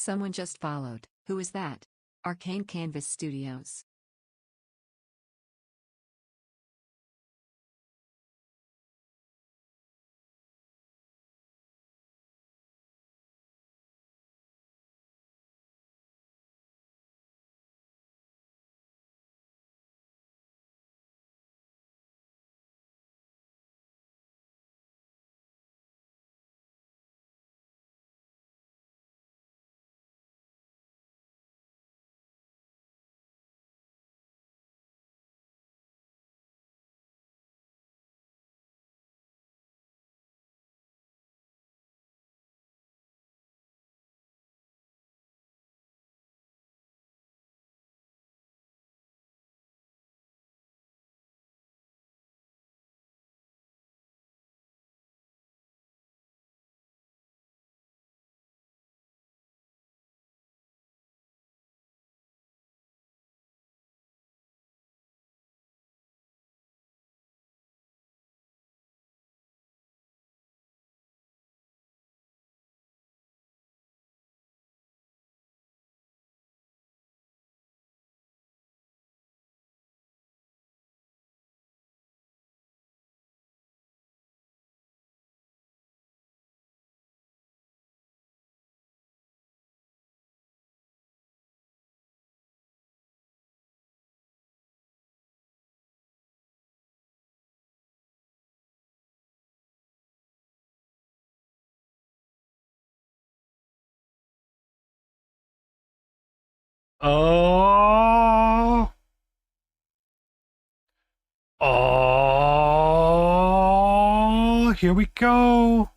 Someone just followed. Who is that? Arcane Canvas Studios. Oh, oh, here we go.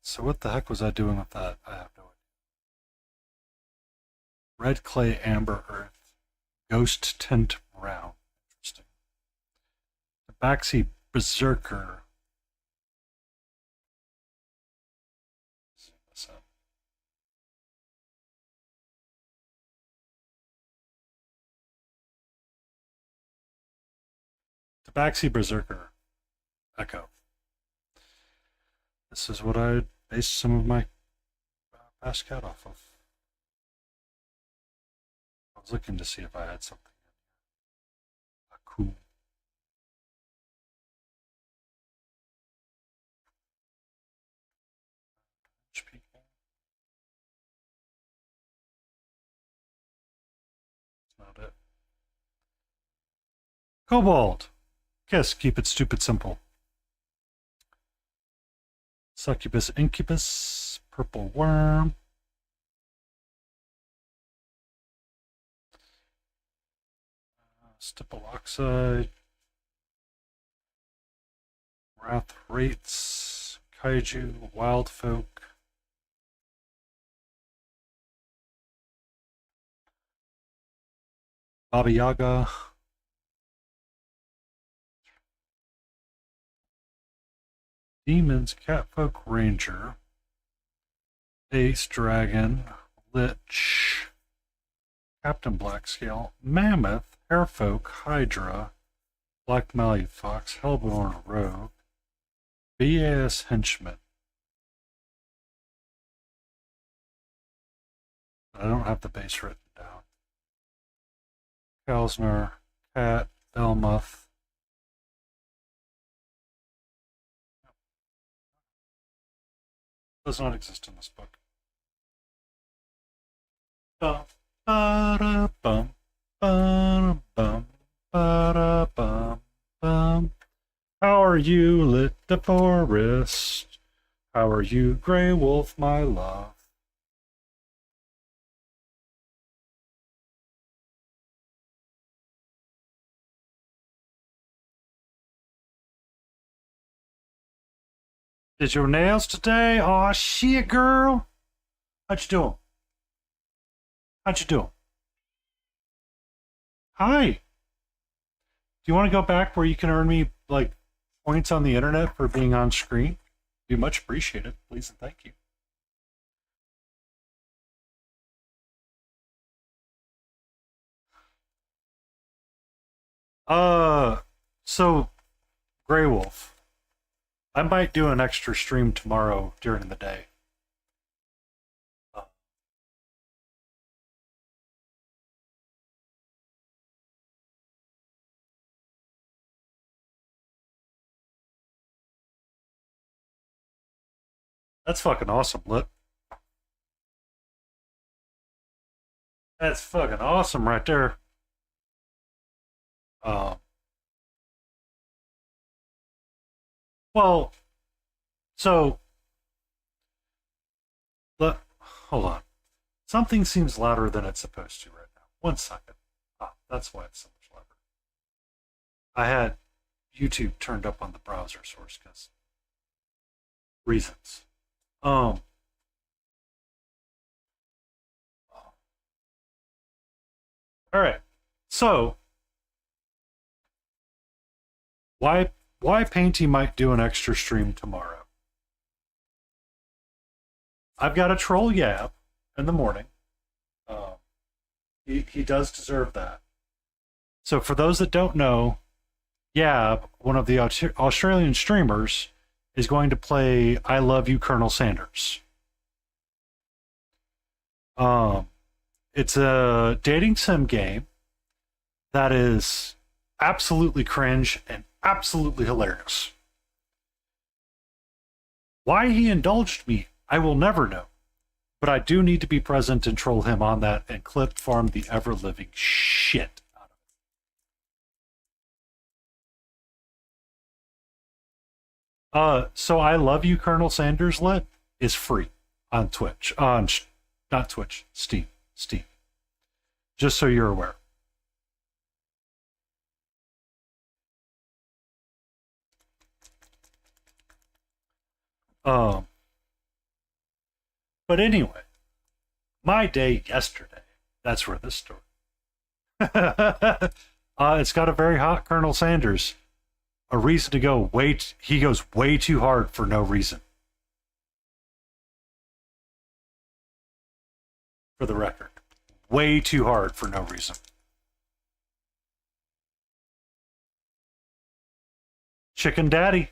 So what the heck was I doing with that? I have no idea. Red clay, amber earth, ghost tint brown. Interesting. Tabaxi berserker. Zoom this up. Tabaxi berserker. Echo. This is what I based some of my past cat off of. I was looking to see if I had something cool. People. That's not it. Cobalt. Kiss. Keep it stupid simple. Succubus incubus. Purple worm. Stipple oxide. Wrath rates. Kaiju. Wild folk. Baba Yaga. Demons, Catfolk Ranger, Ace Dragon, Lich, Captain Blackscale, Mammoth, Hairfolk, Hydra, Black Malleus Fox, Hellborn Rogue, BAS Henchman. I don't have the base written down. Kelsner, Cat, Belmuth. Does not exist in this book. Bum, ba-da, bum, ba-da, bum, ba-da, bum, bum. How are you, lit the forest? How are you, Grey Wolf, my love? Did your nails today? Aw, shit, girl. How'd you do 'em? How'd you do 'em? Hi. Do you want to go back where you can earn me, like, points on the internet for being on screen? Be much appreciated. Please and thank you. So, Grey Wolf. I might do an extra stream tomorrow during the day. That's fucking awesome, Lit. That's fucking awesome right there. Um, well, so hold on. Something seems louder than it's supposed to right now. 1 second. Ah, that's why it's so much louder. I had YouTube turned up on the browser source because reasons. Um. All right. So why Painty might do an extra stream tomorrow? I've got to troll Yab in the morning. He does deserve that. So for those that don't know, Yab, one of the Australian streamers, is going to play I Love You, Colonel Sanders. It's a dating sim game that is absolutely cringe and absolutely hilarious. Why he indulged me, I will never know. But I do need to be present and troll him on that and clip farm the ever-living shit out of it. So I Love You, Colonel Sanders Lit is free on Twitch. Not Twitch, Steam. Just so you're aware. But anyway, my day yesterday. That's where this story. It's got a very hot Colonel Sanders. A reason to go he goes way too hard for no reason. For the record. Way too hard for no reason. Chicken Daddy.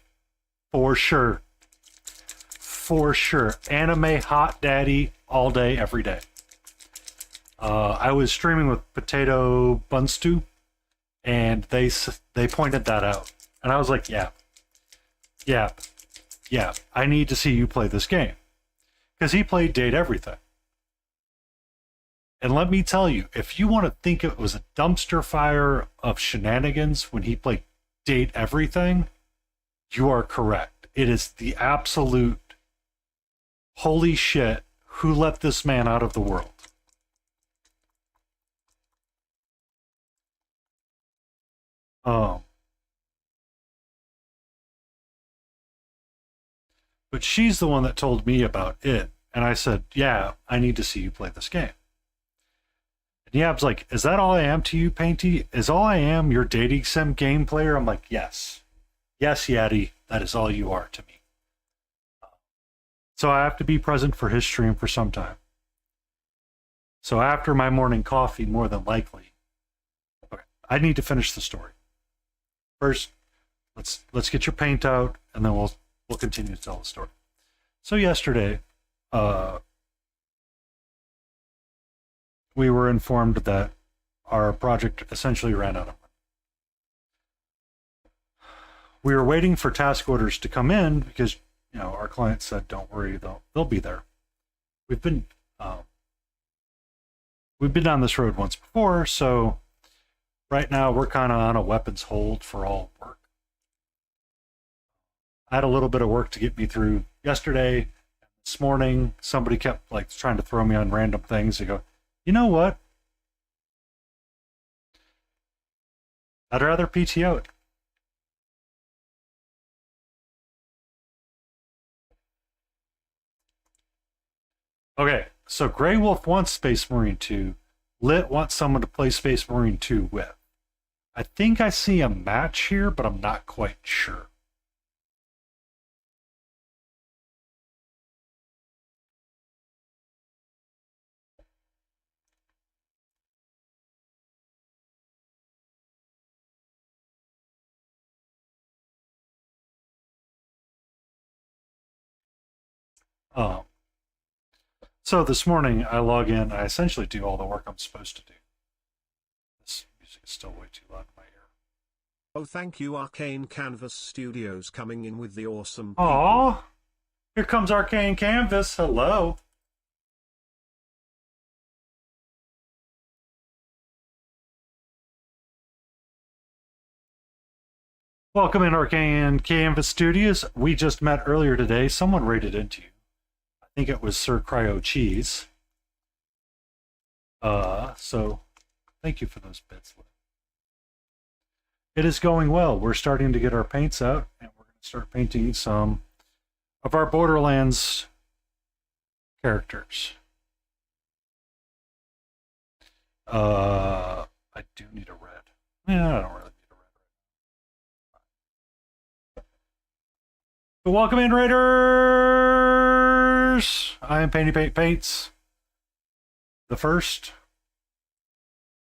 For sure. For sure. Anime hot daddy all day, every day. I was streaming with Potato Bunstew, and they pointed that out. And I was like, yeah, I need to see you play this game. Because he played Date Everything. And let me tell you, if you want to think it was a dumpster fire of shenanigans when he played Date Everything, you are correct. It is the absolute holy shit, who let this man out of the world? But she's the one that told me about it. And I said, yeah, I need to see you play this game. And Yab's like, is that all I am to you, Painty? Is all I am your dating sim game player? I'm like, yes. Yes, Yaddy, that is all you are to me. So I have to be present for his stream for some time. So after my morning coffee, more than likely, okay, I need to finish the story. First, let's get your paint out, and then we'll continue to tell the story. So yesterday, we were informed that our project essentially ran out of money. We were waiting for task orders to come in because our client said, "Don't worry, they'll be there." We've been down this road once before, so right now we're kind of on a weapons hold for all work. I had a little bit of work to get me through yesterday. This morning, somebody kept trying to throw me on random things. They go, you know what? I'd rather PTO it. Okay, so Grey Wolf wants Space Marine 2. Lit wants someone to play Space Marine 2 with. I think I see a match here, but I'm not quite sure. So this morning I log in, I essentially do all the work I'm supposed to do. This music is still way too loud in my ear. Oh, thank you, Arcane Canvas Studios, coming in with the awesome people. Aww. Here comes Arcane Canvas. Hello. Welcome in Arcane Canvas Studios. We just met earlier today. Someone raided into you. I think it was Sir Cryo Cheese. So thank you for those bits. It is going well. We're starting to get our paints out, and we're going to start painting some of our Borderlands characters. I do need a red. Yeah, I don't really need a red right now. So welcome in, Raiders! I am Painty Paint Paints. The first.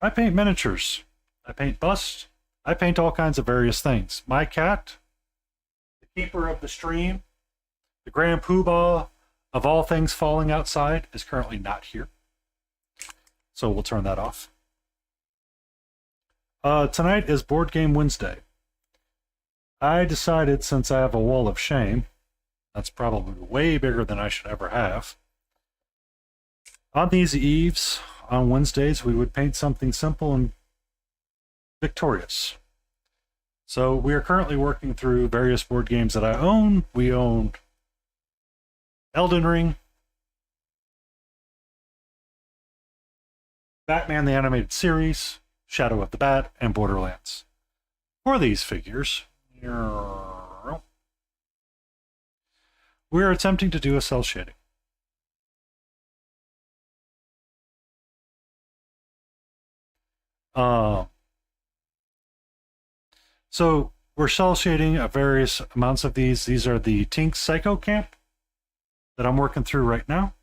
I paint miniatures. I paint busts. I paint all kinds of various things. My cat, the keeper of the stream, the grand poobah of all things falling outside, is currently not here. So we'll turn that off. Tonight is Board Game Wednesday. I decided, since I have a wall of shame, that's probably way bigger than I should ever have. On these eves, on Wednesdays, we would paint something simple and victorious. So we are currently working through various board games that I own. We own Elden Ring, Batman the Animated Series, Shadow of the Bat, and Borderlands. For these figures, we are attempting to do a cell shading. So we're cell shading various amounts of these. These are the Tink Psycho Camp that I'm working through right now.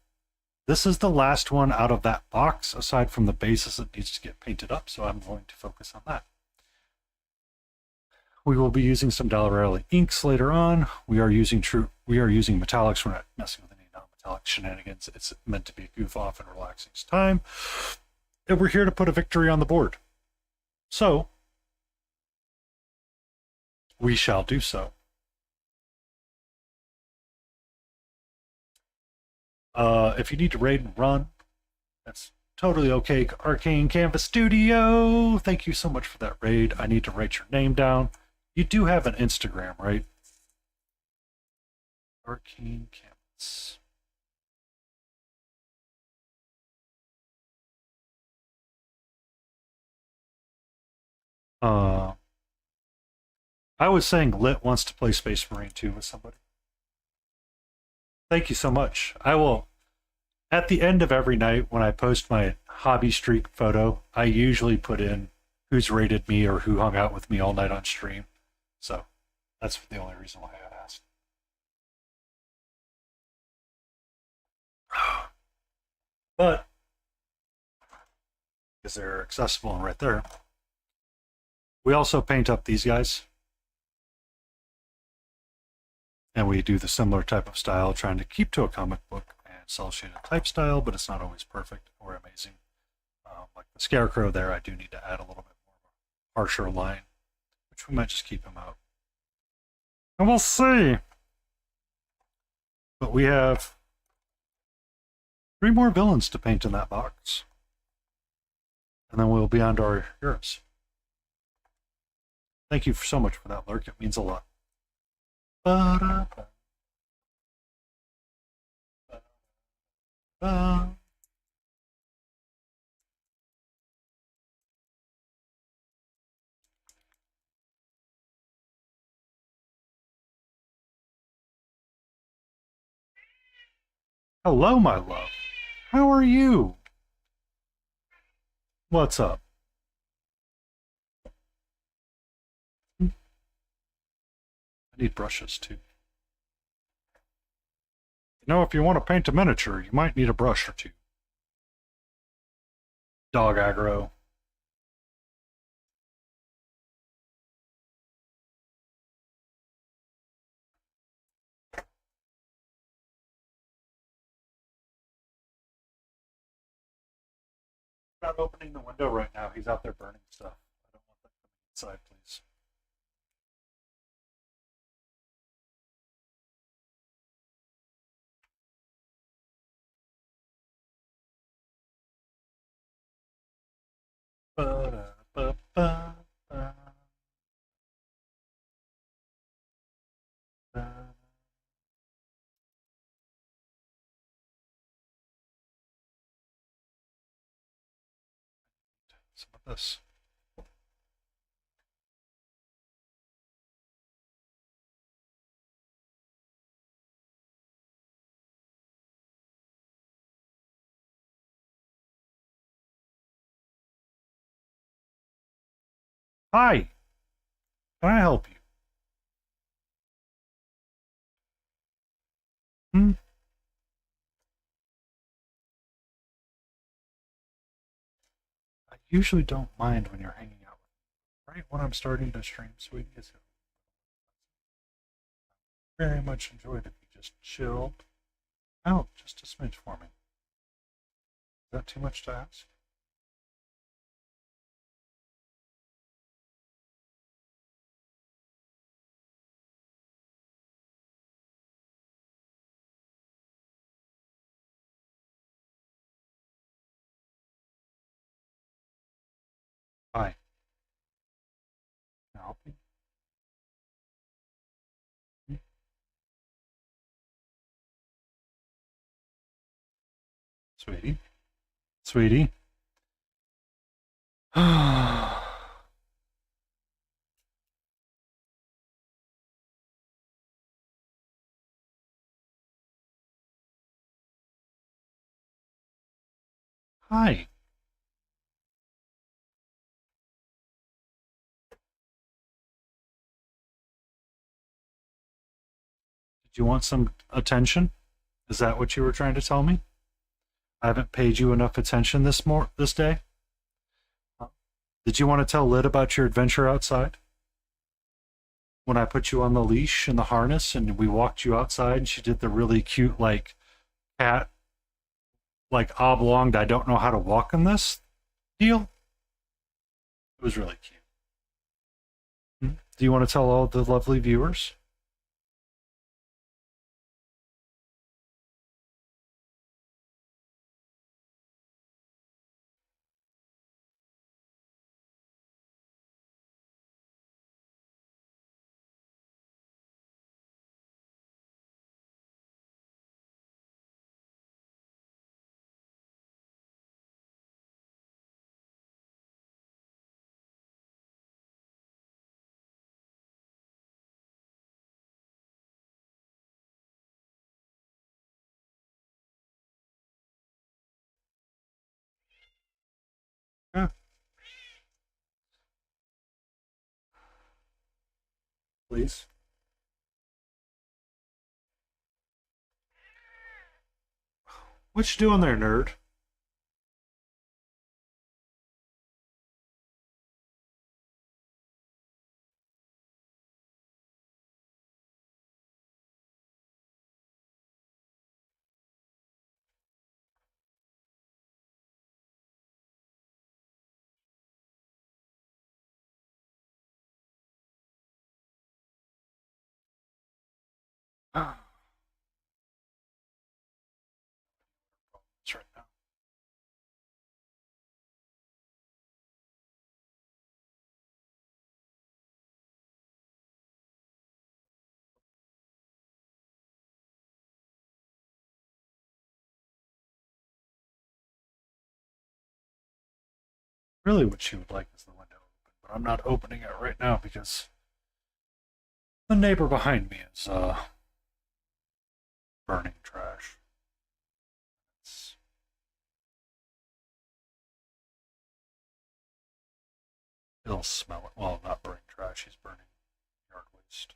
This is the last one out of that box, aside from the basis that needs to get painted up, so I'm going to focus on that. We will be using some Dalarelli inks later on. We are using metallics. We're not messing with any non-metallic shenanigans. It's meant to be a goof off and relaxing time. And we're here to put a victory on the board. So we shall do so. If you need to raid and run, that's totally okay. Arcane Canvas Studio, thank you so much for that raid. I need to write your name down. You do have an Instagram, right? Arcane Canvas. I was saying Lit wants to play Space Marine 2 with somebody. Thank you so much. I will, at the end of every night when I post my hobby streak photo, I usually put in who's rated me or who hung out with me all night on stream. So that's the only reason why I asked. But, because they're accessible and right there, we also paint up these guys. And we do the similar type of style, trying to keep to a comic book and cel-shaded type style, but it's not always perfect or amazing. Like the Scarecrow there, I do need to add a little bit more of a harsher line, which we might just keep him out. And we'll see. But we have 3 more villains to paint in that box. And then we'll be on to our heroes. Thank you so much for that, Lurk. It means a lot. Hello, my love. How are you? What's up? I need brushes too. You know, if you want to paint a miniature, you might need a brush or two. Dog aggro. Not opening the window right now. He's out there burning stuff. I don't want that coming inside, please. some of this. Hi, can I help you? Hmm? I usually don't mind when you're hanging out. Right when I'm starting to stream, sweetie, it's very much enjoyed if you just chill out just a smidge for me. Is that too much to ask? Hi, can I help you? Hmm? Sweetie? Sweetie? Hi. Did you want some attention? Is that what you were trying to tell me? I haven't paid you enough attention this day? Did you want to tell Lid about your adventure outside? When I put you on the leash and the harness and we walked you outside and she did the really cute like cat like oblonged I don't know how to walk in this deal? It was really cute. Hmm? Do you want to tell all the lovely viewers? Yeah, please. What you doing there, nerd? That's right now. Really, what she would like is the window open, but I'm not opening it right now because the neighbor behind me is burning trash. It's, it'll smell it. Well, not burning trash. He's burning yard waste.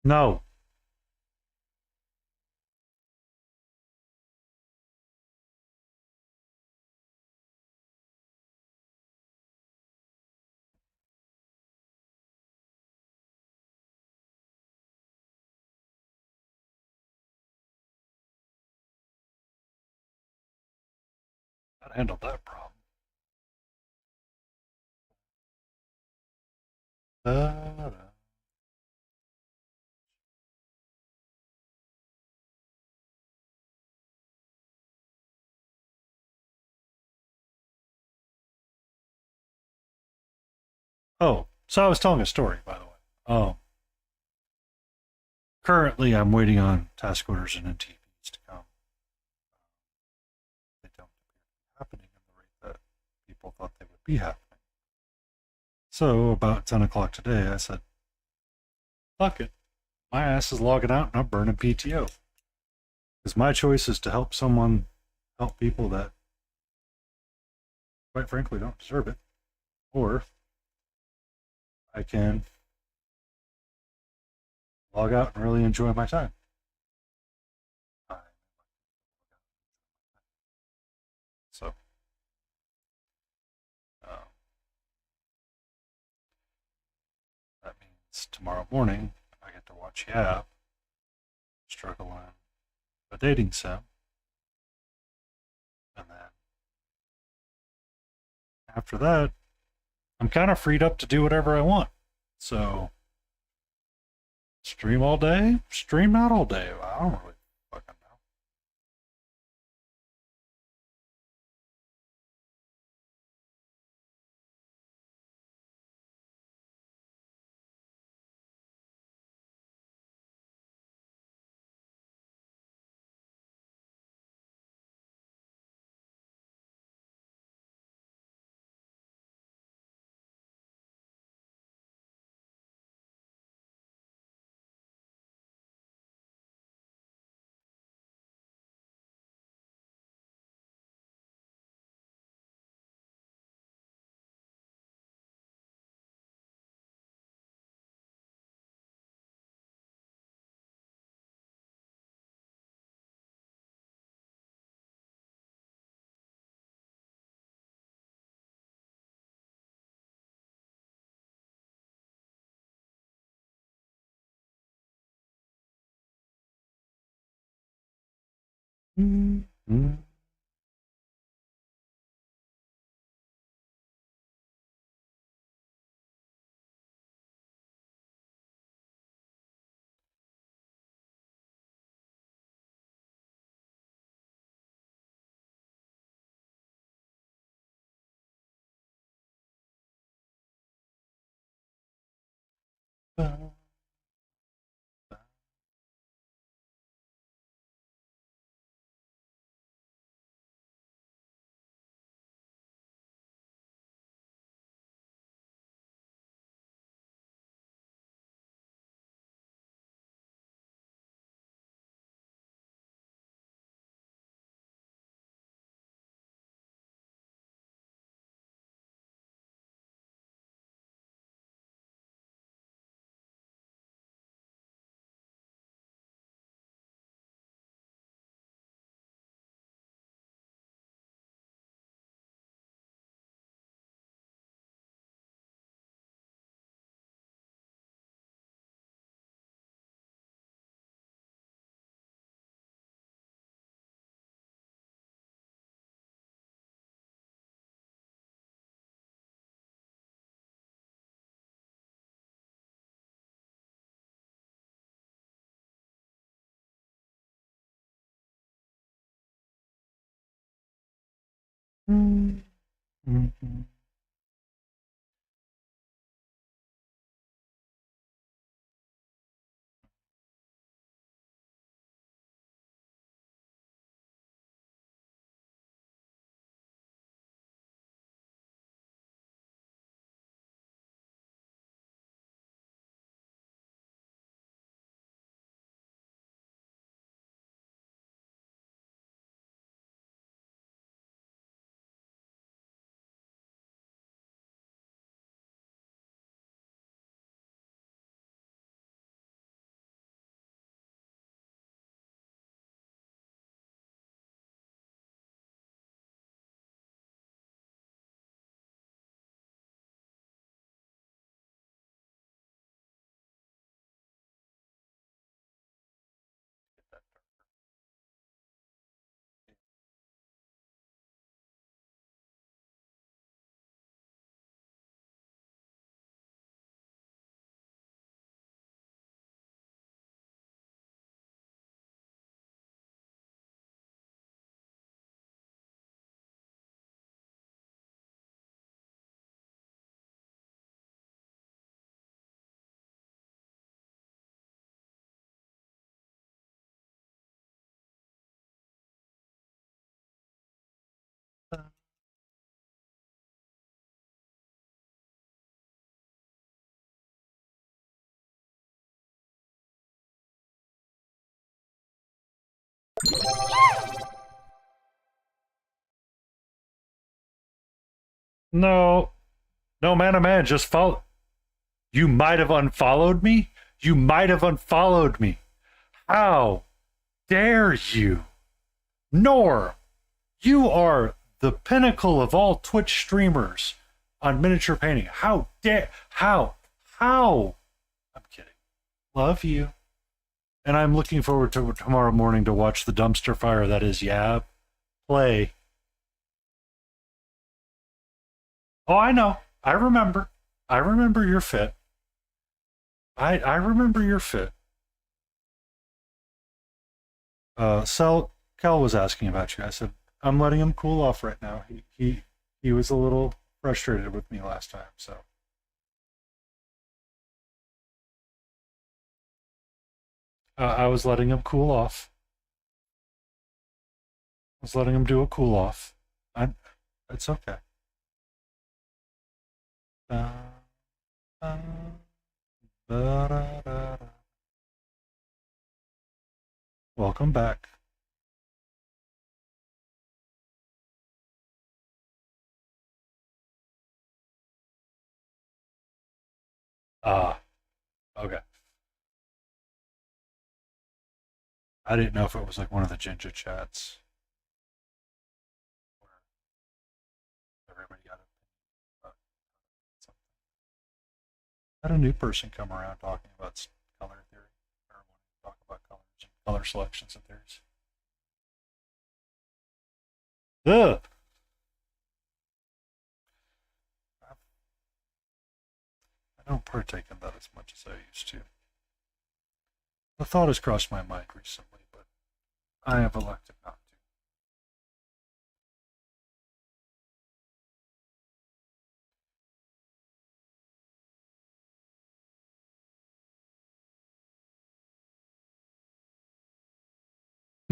No. That handled that problem. Da-da. Oh, so I was telling a story, by the way. Currently, I'm waiting on task orders and NTPs to come. They don't appear to be happening at the rate that people thought they would be happening. So, about 10 o'clock today, I said, fuck it. My ass is logging out and I'm burning PTO. Because my choice is to help someone help people that, quite frankly, don't deserve it. Or I can log out and really enjoy my time. So, uh, that means tomorrow morning I get to watch Yap struggle in a dating sim. And then after that, I'm kind of freed up to do whatever I want. So, stream all day, stream not all day. I don't really fucking know. Mm-hmm. Mm-hmm. No, no, man, just follow. You might have unfollowed me. You might have unfollowed me. How dare you? Nor, you are the pinnacle of all Twitch streamers on miniature painting. How dare, how? I'm kidding. Love you. And I'm looking forward to tomorrow morning to watch the dumpster fire that is Yab play. Oh, I know. I remember. I remember your fit. I remember your fit. Cal was asking about you. I said, I'm letting him cool off right now. He was a little frustrated with me last time, so. I was letting him cool off. I was letting him do a cool off. It's okay. Welcome back. Okay. I didn't know if it was like one of the ginger chats where everybody got about something. I had a new person come around talking about color theory, or wanting to talk about colors and color selections and theories. Ugh. I don't partake in that as much as I used to. The thought has crossed my mind recently, but I have elected not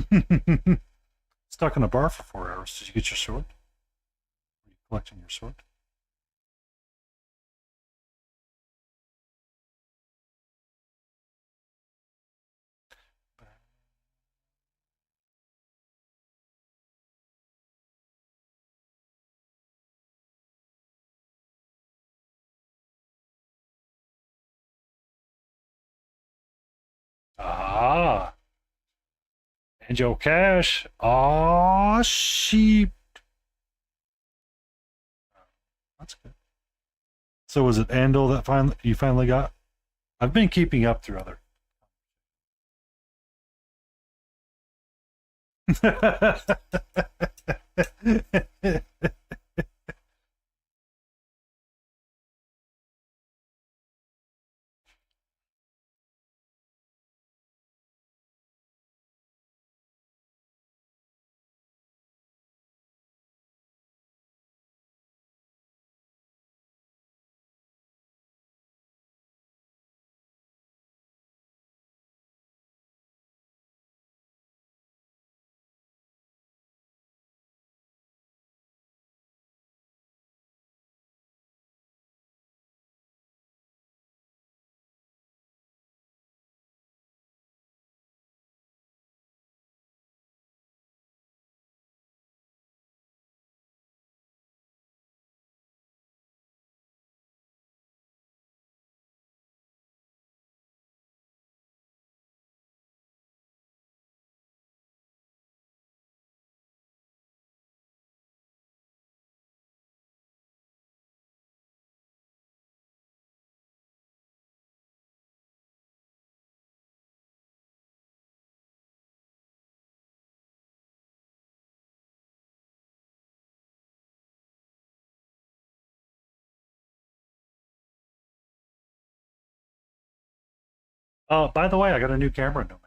to. Stuck in a bar for 4 hours. Did you get your sword? Are you collecting your sword? Ah, Angel Cash. Ah, sheep. That's good. So was it Andal that you finally got? I've been keeping up through other. Oh, by the way, I got a new camera in Nomad.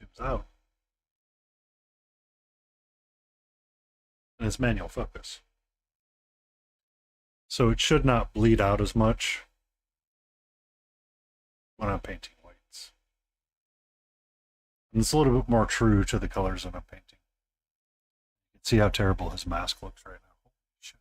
Zooms out. And it's manual focus. So it should not bleed out as much when I'm painting whites. And it's a little bit more true to the colors that I'm painting. You can see how terrible his mask looks right now. Holy shit.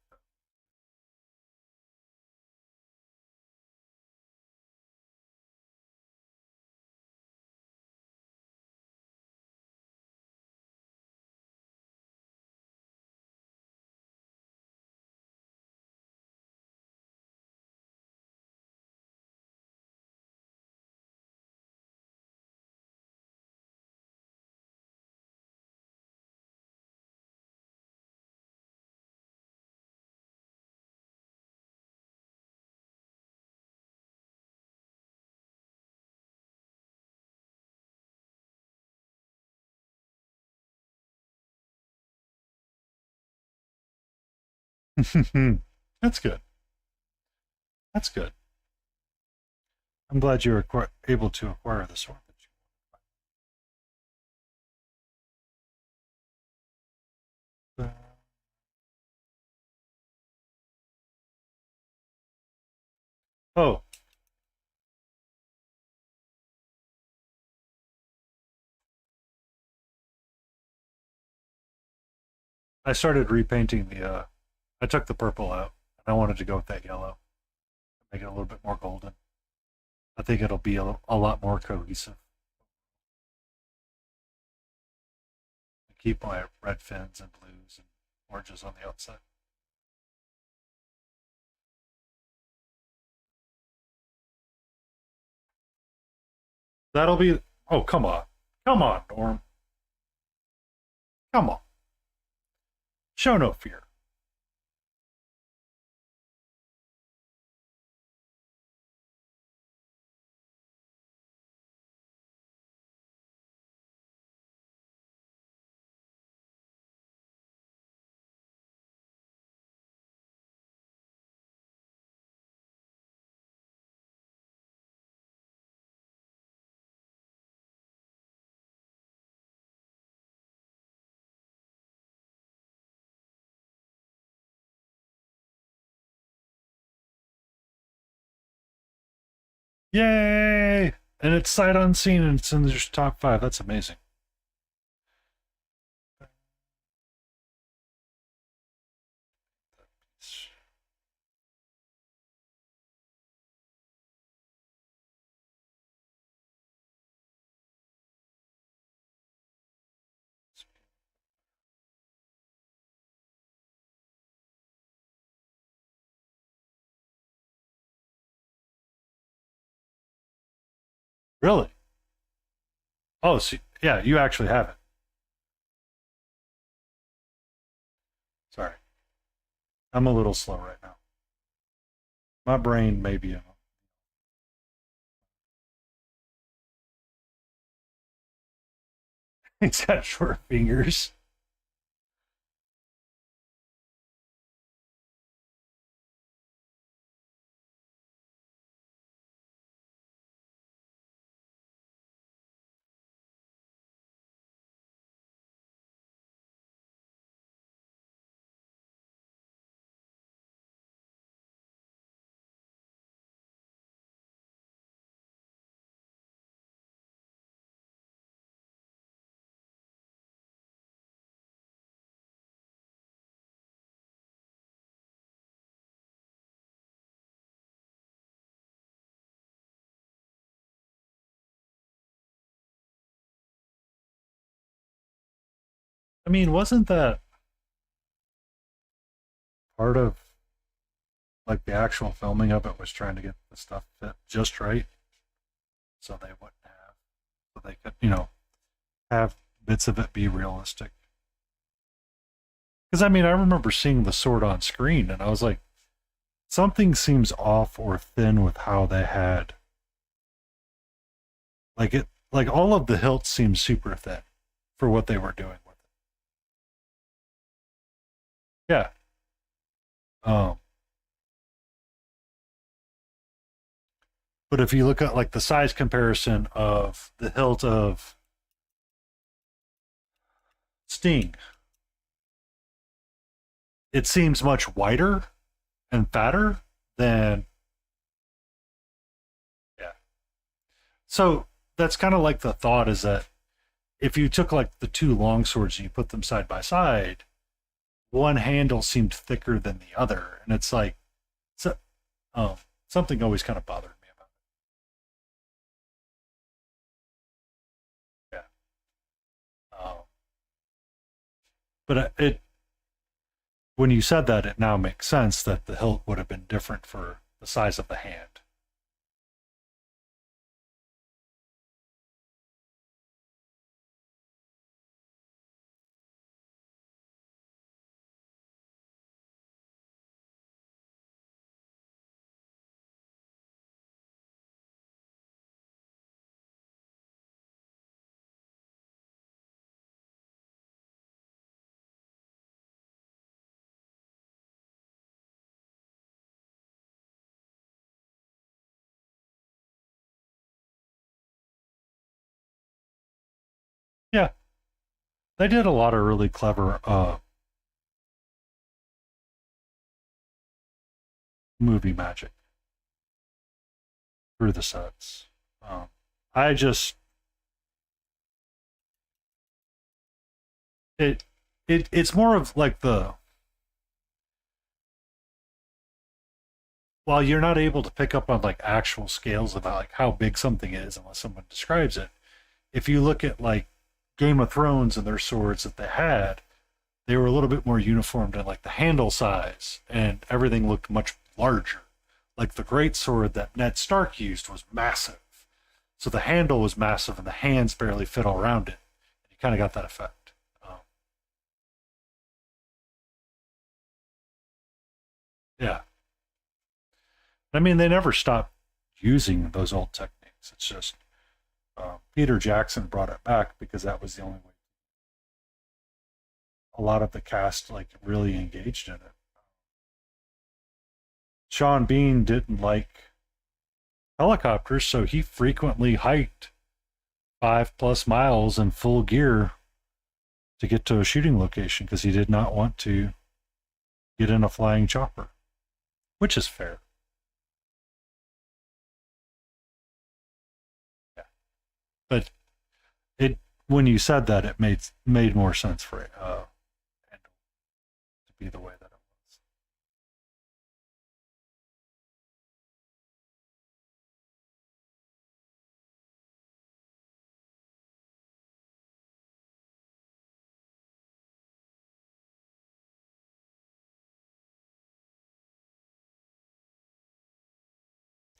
That's good. That's good. I'm glad you were able to acquire the sword that you. Oh, I started repainting the. I took the purple out, and I wanted to go with that yellow, make it a little bit more golden. I think it'll be a lot more cohesive. Keep my red fins and blues and oranges on the outside. That'll be. Oh, come on, Norm, come on. Show no fear. Yay! And it's sight unseen, and it's in your top five. That's amazing. Really? Oh, so, yeah, you actually have it. Sorry, I'm a little slow right now. My brain may be. He's got short fingers. I mean, wasn't that part of like the actual filming of it was trying to get the stuff fit just right, so they wouldn't have, so they could, have bits of it be realistic. Because I mean, I remember seeing the sword on screen, and I was like, something seems off or thin with how they had like all of the hilts seemed super thin for what they were doing with it. Yeah. Um, but if you look at like the size comparison of the hilt of Sting, it seems much wider and fatter than, yeah. So that's kind of like the thought is that if you took like the two long swords and you put them side by side, one handle seemed thicker than the other, and it's like, so, something always kind of bothered me about it. Yeah. But it when you said that, it now makes sense that the hilt would have been different for the size of the hand. They did a lot of really clever movie magic through the sets. I just it it's more of like the while you're not able to pick up on like actual scales about like how big something is unless someone describes it. If you look at like Game of Thrones and their swords that they had, they were a little bit more uniformed in like the handle size, and everything looked much larger. Like the great sword that Ned Stark used was massive, so the handle was massive and the hands barely fit all around it. And you kind of got that effect. Yeah, I mean they never stopped using those old techniques. It's just Peter Jackson brought it back because that was the only way a lot of the cast like really engaged in it. Sean Bean didn't like helicopters, so he frequently hiked 5+ miles in full gear to get to a shooting location because he did not want to get in a flying chopper, which is fair. Yeah. But it when you said that, it made more sense for it to be the way that it was.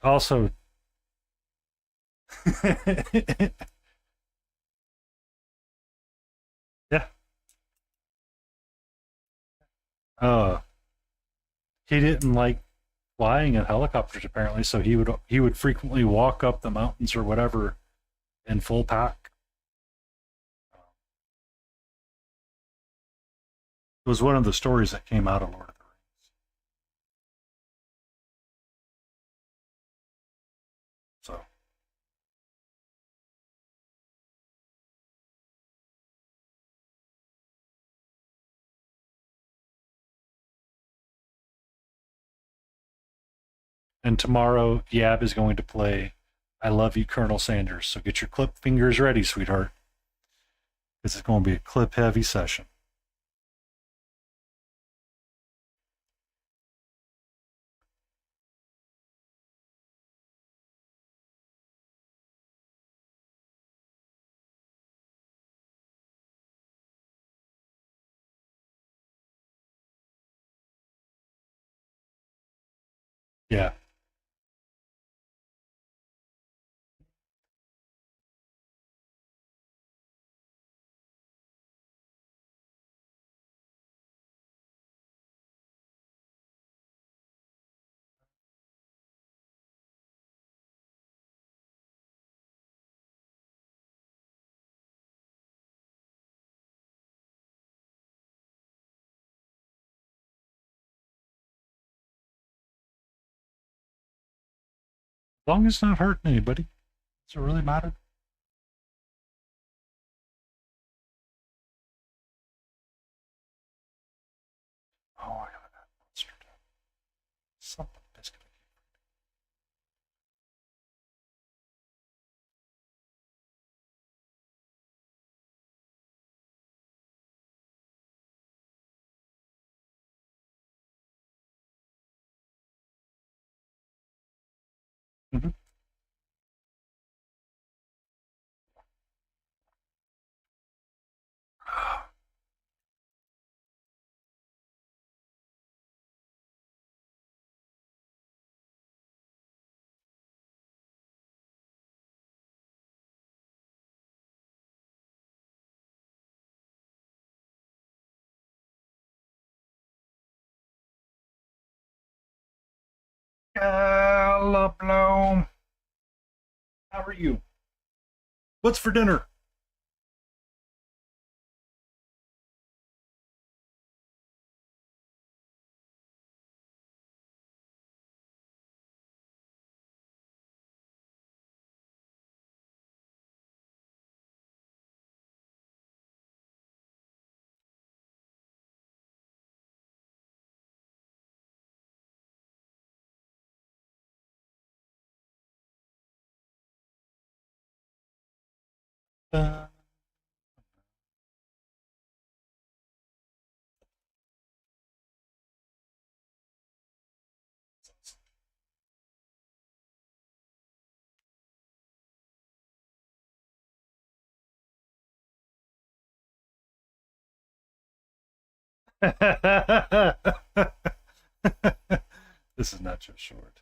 Also, yeah, uh, he didn't like flying in helicopters apparently, so he would frequently walk up the mountains or whatever in full pack. It was one of the stories that came out of Lord of the Rings. So, and tomorrow Yab is going to play "I Love You, Colonel Sanders." So get your clip fingers ready, sweetheart, because it's going to be a clip heavy session. Yeah. As long as it's not hurting anybody, does it really matter? Oh, I got that monster. Something biscuit. Mm-hmm. Hello, Bloom. How are you? What's for dinner? Ba. This is not just short.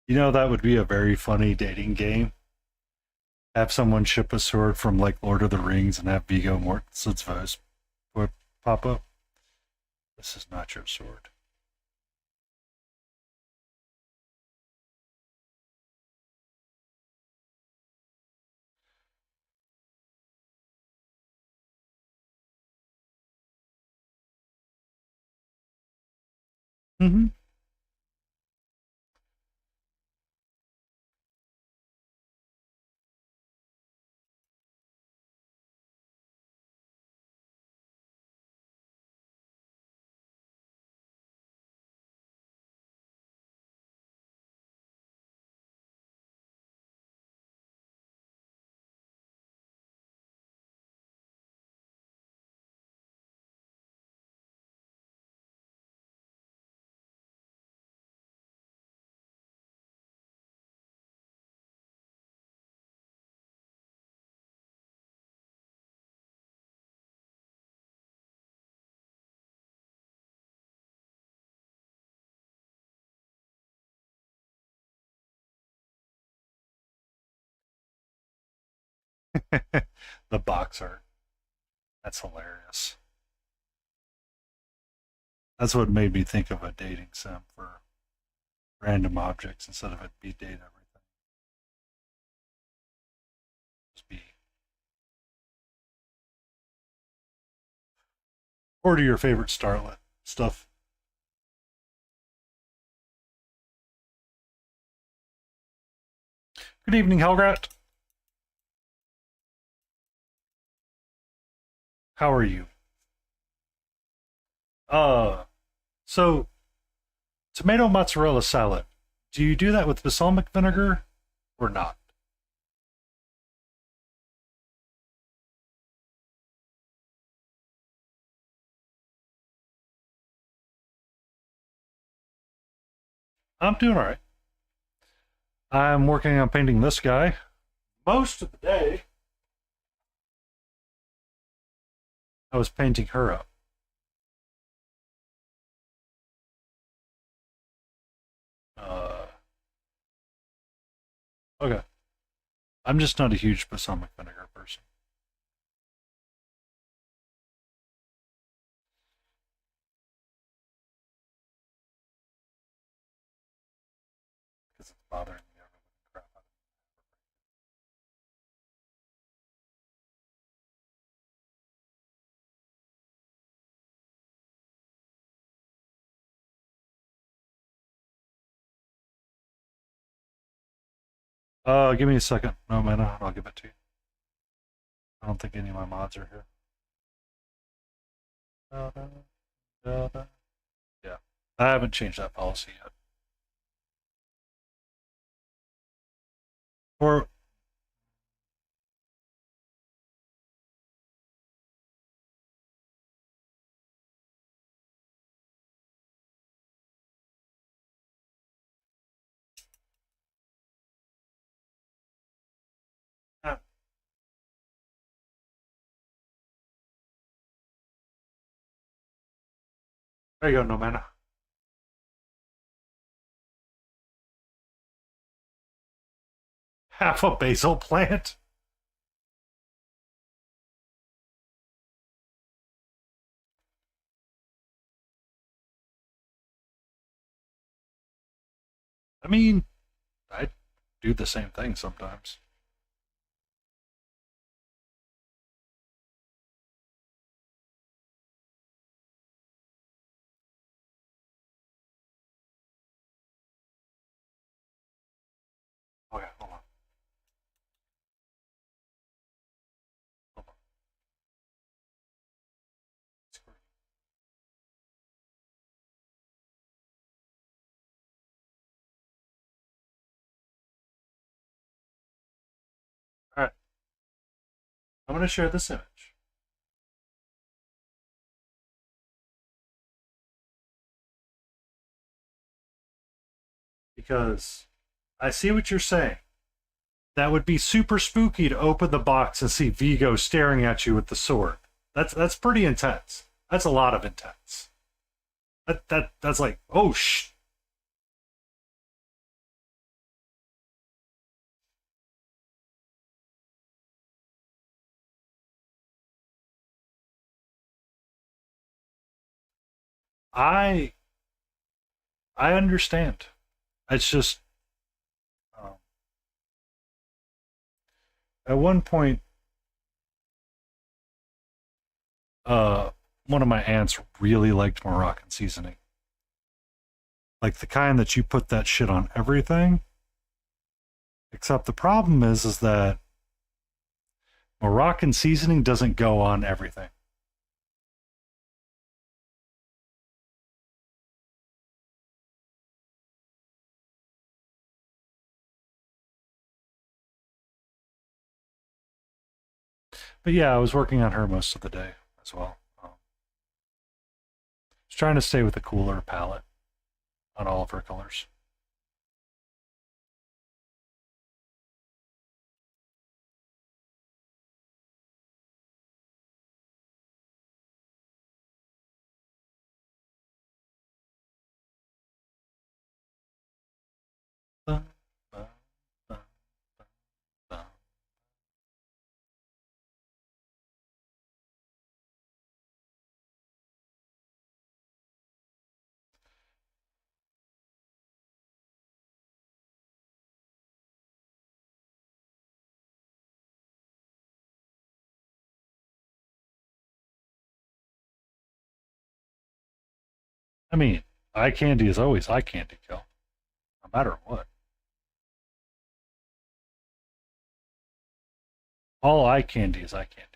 You know, that would be a very funny dating game. Have someone ship a sword from like Lord of the Rings and have Viggo Mortensen's voice would pop up. This is not your sword. Mm-hmm. The box art. That's hilarious. That's what made me think of a dating sim for random objects instead of it be date everything. Just be order your favorite starlet stuff. Good evening, Helgrat. How are you? Uh, so tomato mozzarella salad. Do you do that with balsamic vinegar or not? I'm doing all right. I'm working on painting this guy most of the day. I was painting her up. Uh, okay. I'm just not a huge balsamic vinegar person. Because it's bothering me over the crap out give me a second. No, man, I'll give it to you. I don't think any of my mods are here. Yeah. I haven't changed that policy yet. Or, there you go, no mana. Half a basil plant? I mean, I do the same thing sometimes. Okay, hold on. Hold on. I'm going to share this image. Because I see what you're saying. That would be super spooky to open the box and see Vigo staring at you with the sword. That's pretty intense. That's a lot of intense. That's like, oh shh. I I understand. It's just um, at one point, uh, one of my aunts really liked Moroccan seasoning, like the kind that you put that shit on everything. Except the problem is that Moroccan seasoning doesn't go on everything. But yeah, I was working on her most of the day as well. Just trying to stay with a cooler palette on all of her colors. I mean, eye candy is always eye candy, Joe, no matter what. All eye candy is eye candy.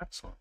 Excellent.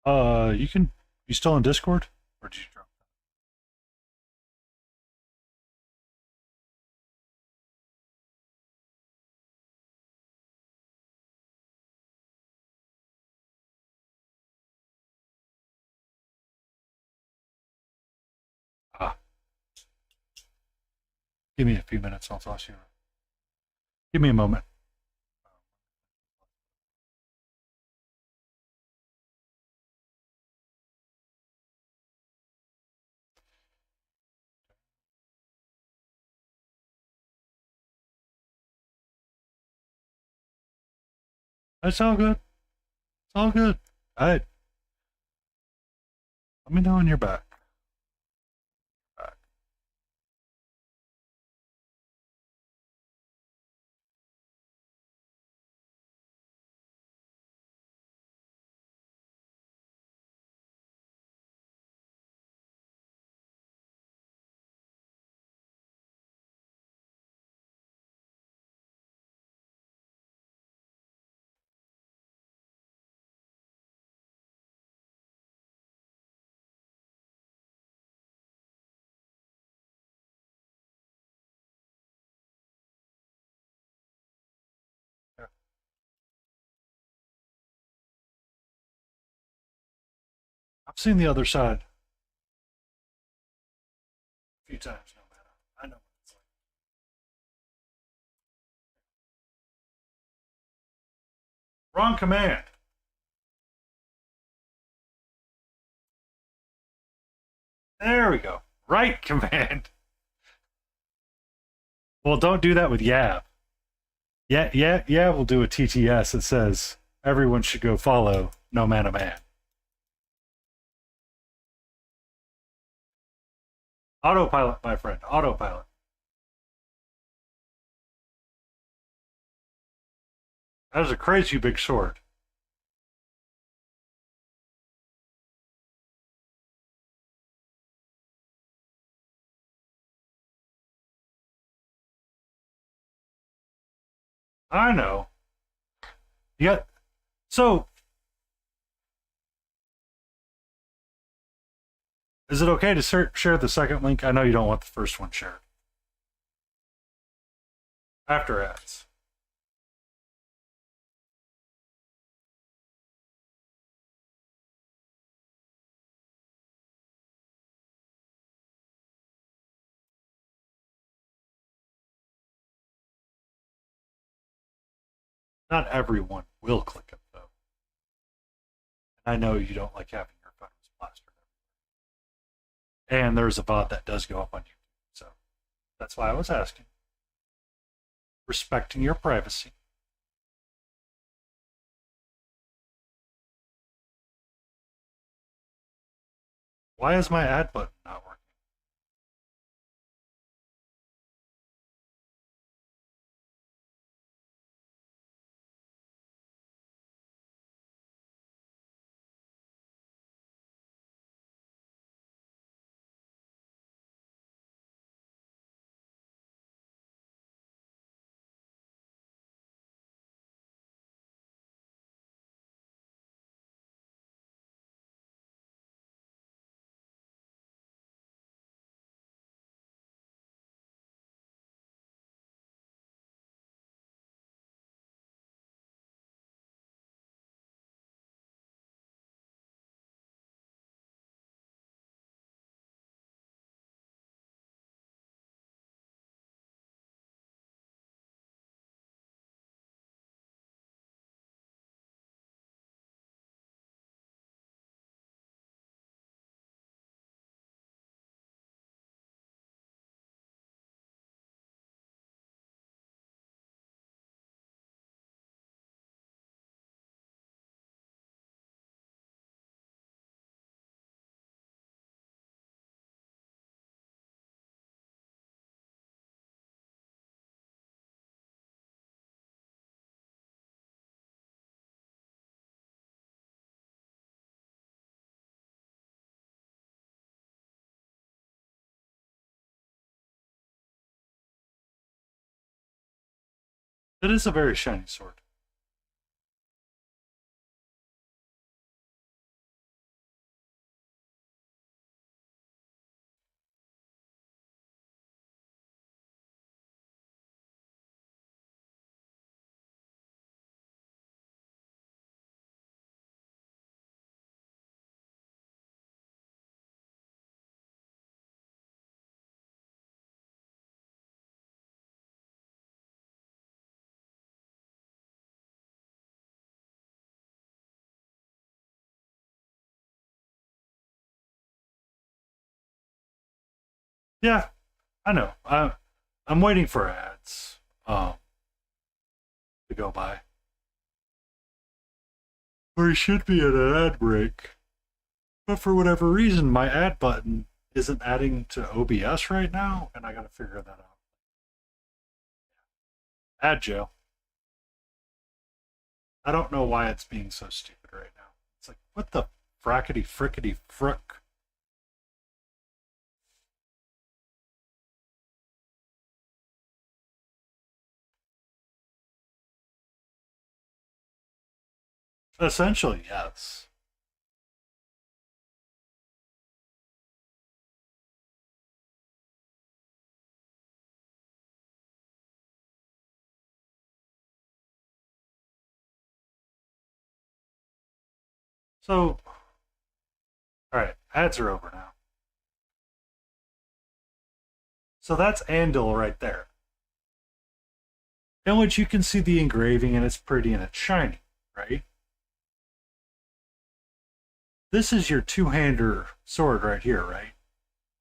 You still on Discord? Or did you drop that? Give me a few minutes, I'll toss you. Give me a moment. It's all good. It's all good. Alright. Let me know when you're back. Back. Yeah. I've seen the other side a few times no matter. I know what it's like. Wrong command. There we go. Right command. Well, don't do that with Yab. Yeah, we'll do a TTS that says everyone should go follow No Man a Man. Autopilot, my friend. Autopilot. That is a crazy big sword. I know. Yeah. So, is it okay to share the second link? I know you don't want the first one shared. After ads. Not everyone will click it, though. And I know you don't like having your photos plastered everywhere. And there's a VOD that does go up on YouTube. So, that's why I was asking. Respecting your privacy. Why is my ad button not working? It is a very shiny sword. Yeah, I know. I'm waiting for ads to go by. There should be an ad break. But for whatever reason, my ad button isn't adding to OBS right now, and I gotta figure that out. Ad Joe. I don't know why it's being so stupid right now. It's like, what the frackety frickety frick? Essentially, yes. So, alright, ads are over now. So that's Andal right there. In which you can see the engraving and it's pretty and it's shiny, right? This is your two-hander sword right here, right?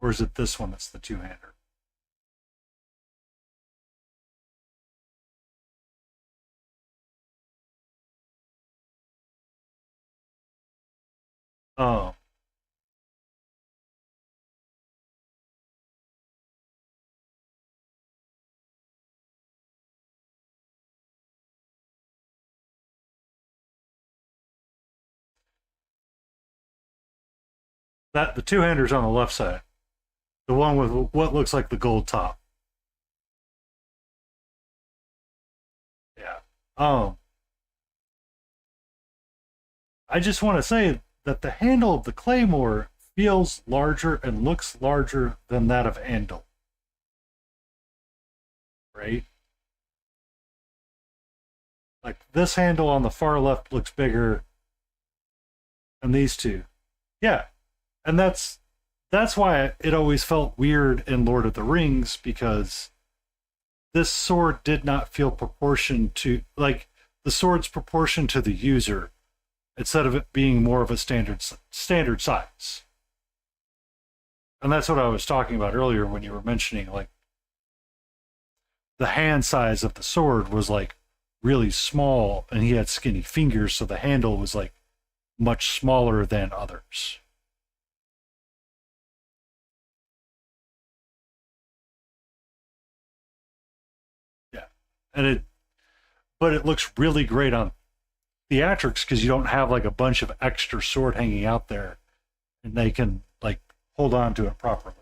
Or is it this one that's the two-hander? Oh. That the two-hander's on the left side. The one with what looks like the gold top. Yeah. I just want to say that the handle of the Claymore feels larger and looks larger than that of Andal. Right? Like this handle on the far left looks bigger than these two. Yeah. And that's why it always felt weird in Lord of the Rings, because this sword did not feel proportioned to, like, the sword's proportion to the user instead of it being more of a standard size. And that's what I was talking about earlier when you were mentioning, like, the hand size of the sword was like really small and he had skinny fingers, so the handle was like much smaller than others. Yeah. And but it looks really great on theatrics because you don't have like a bunch of extra sword hanging out there and they can like hold on to it properly.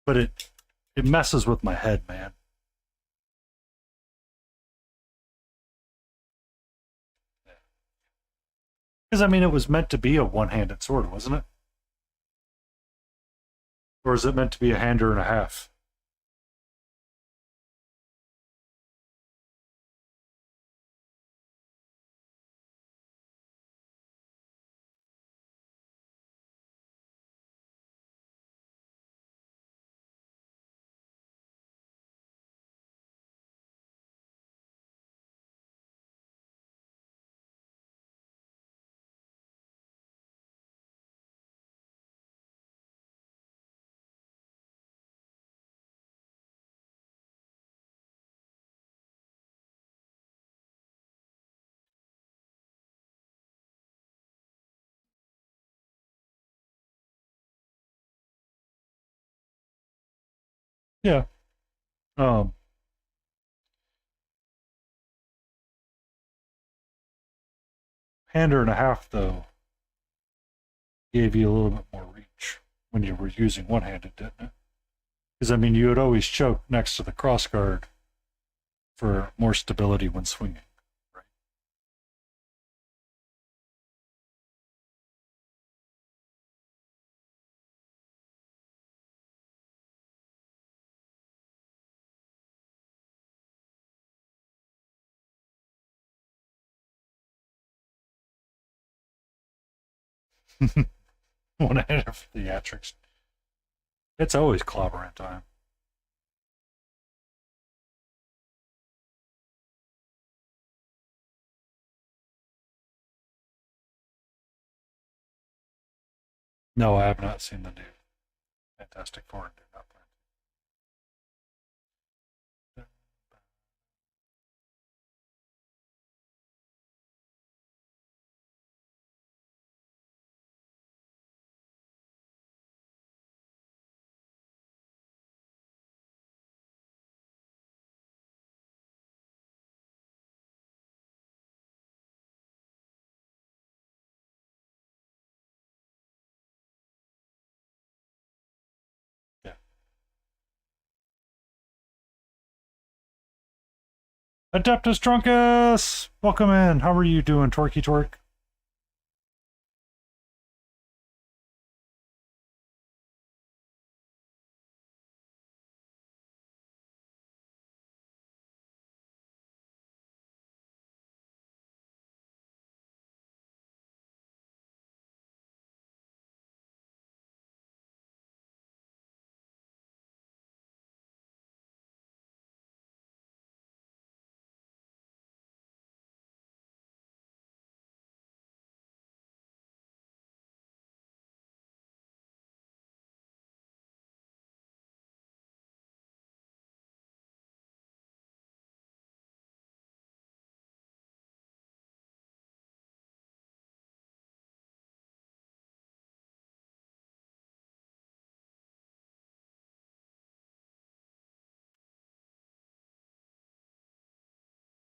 But it messes with my head, man. Because I mean, it was meant to be a one-handed sword, wasn't it? Or is it meant to be a hander and a half? Yeah. Um, Hander and a half though gave you a little bit more reach when you were using one-handed, didn't it? Because I mean, you would always choke next to the crossguard for more stability when swinging. Right. One-handed for theatrics. It's always clobbering time. No, I have not seen the new Fantastic Four and do not plan to. Yeah. Adeptus Trunkus! Welcome in. How are you doing, Torky Torque?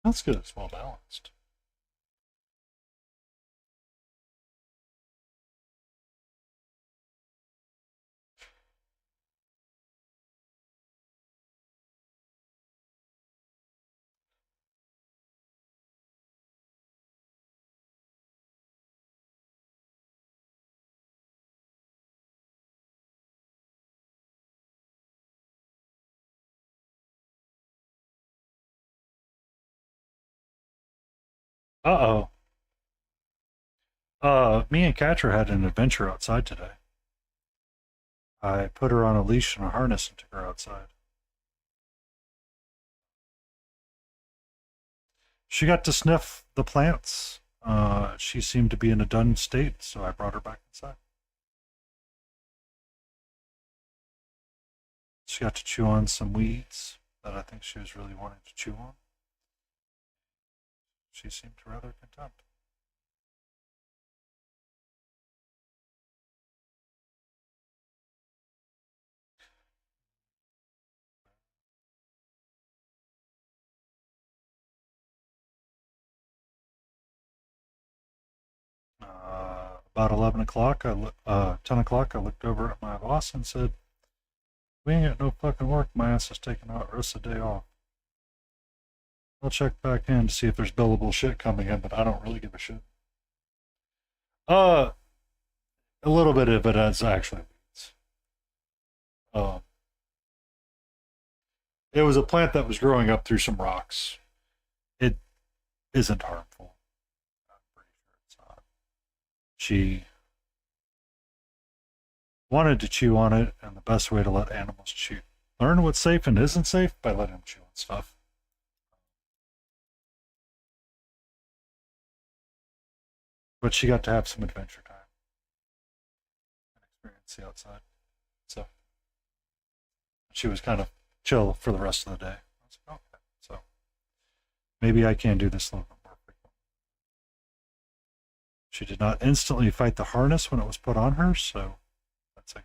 That's good. It's well balanced. Uh-oh. Me and Katra had an adventure outside today. I put her on a leash and a harness and took her outside. She got to sniff the plants. She seemed to be in a done state, so I brought her back inside. She got to chew on some weeds that I think she was really wanting to chew on. She seemed rather content. About 11 o'clock, 10 o'clock, I looked over at my boss and said, "We ain't got no fucking work. My ass is taking out the rest of the day off. I'll check back in to see if there's billable shit coming in, but I don't really give a shit." Uh, a little bit of it is actually weeds. Uh, it was a plant that was growing up through some rocks. It isn't harmful. I'm pretty sure it's not. She wanted to chew on it, and the best way to let animals learn what's safe and isn't safe by letting them chew on stuff. But she got to have some adventure time and experience the outside. So she was kind of chill for the rest of the day. I was like, okay, so maybe I can do this a little bit more frequently. She did not instantly fight the harness when it was put on her, so that's a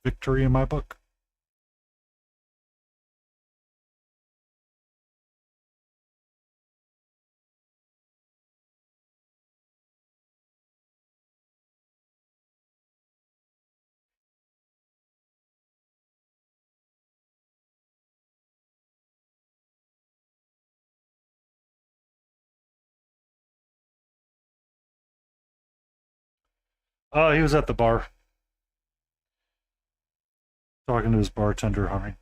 victory in my book. He was at the bar talking to his bartender, honey.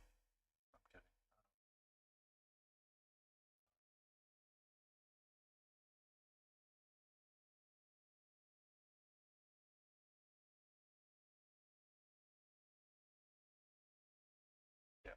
Yeah.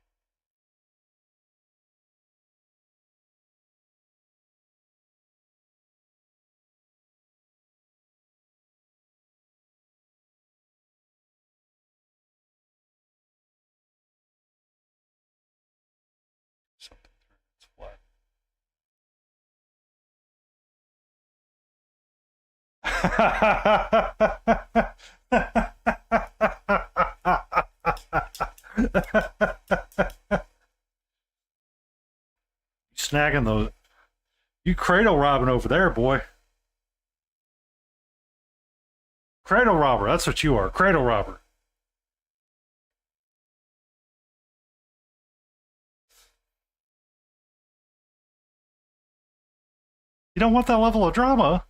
Snagging those. You cradle robbing over there, boy. Cradle robber. That's what you are. Cradle robber. You don't want that level of drama.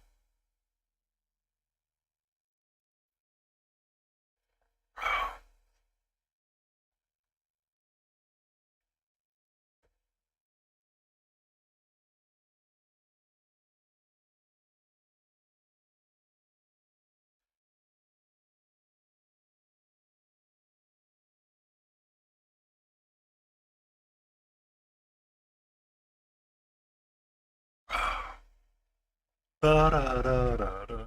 Ba-da-da-da-da.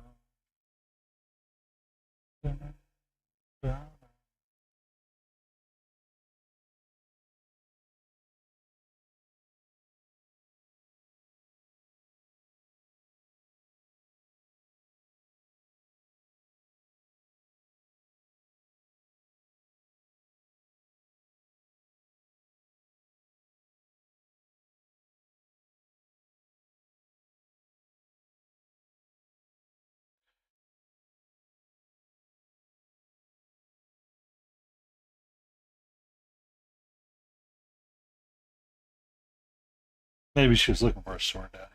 Maybe she was looking for a sword daddy.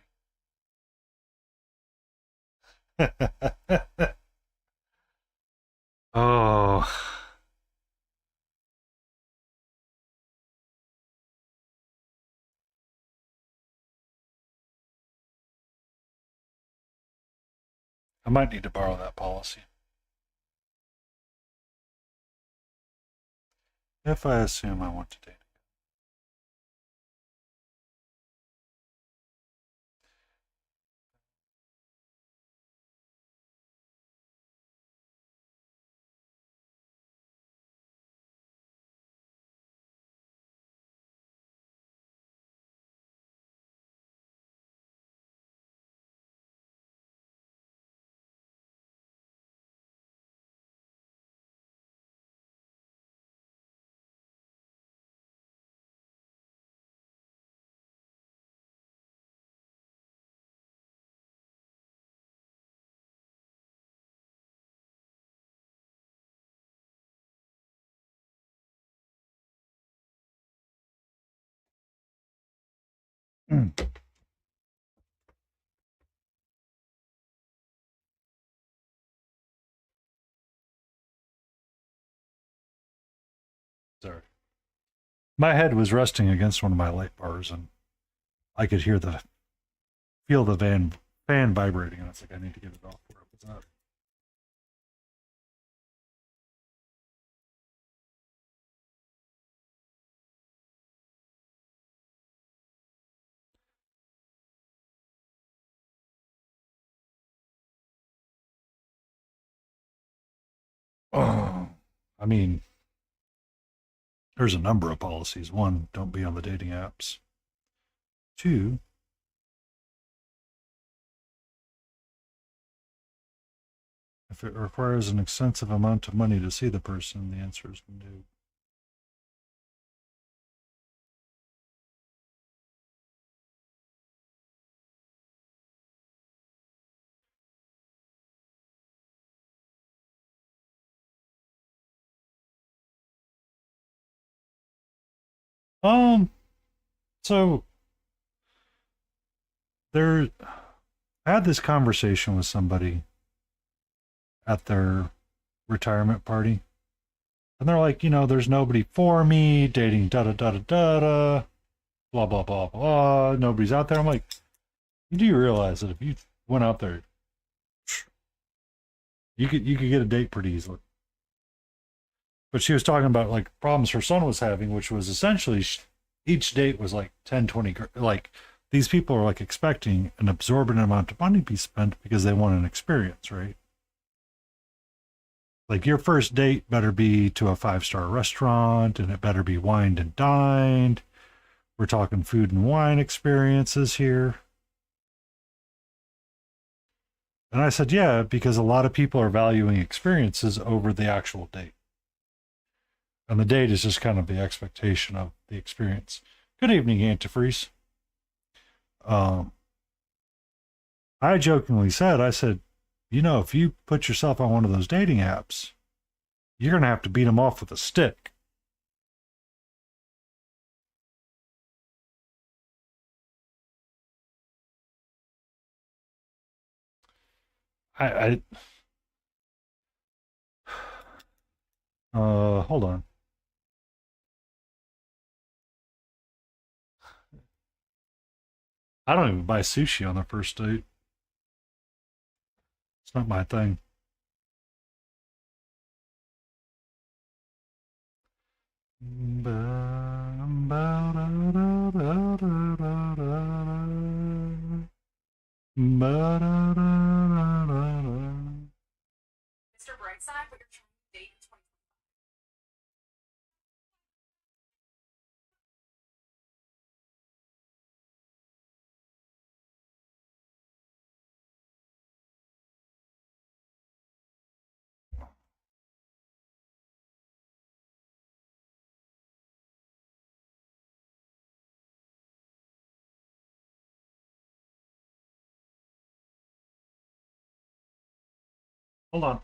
Oh. I might need to borrow that policy. If I assume I want to date. Sorry. My head was resting against one of my light bars, and I could feel the fan vibrating, and it's like I need to get it off where it was at. Oh, I mean, there's a number of policies. One, don't be on the dating apps. Two, if it requires an extensive amount of money to see the person, the answer is no. So there, I had this conversation with somebody at their retirement party, and they're like, there's nobody for me, dating da da da da da da, blah blah blah blah. Nobody's out there. I'm like, you do realize that if you went out there, you could get a date pretty easily. But she was talking about like problems her son was having, which was essentially each date was like 10, 20, like these people are like expecting an absorbent amount of money to be spent because they want an experience, right? Like your first date better be to a 5-star restaurant, and it better be wined and dined. We're talking food and wine experiences here. And I said, yeah, because a lot of people are valuing experiences over the actual date. And the date is just kind of the expectation of the experience. Good evening, Antifreeze. I jokingly said, I said, if you put yourself on one of those dating apps, you're going to have to beat them off with a stick. I hold on. I don't even buy sushi on the first date. It's not my thing. Mr. Brightside, but you're trying to date in 20. Hold on.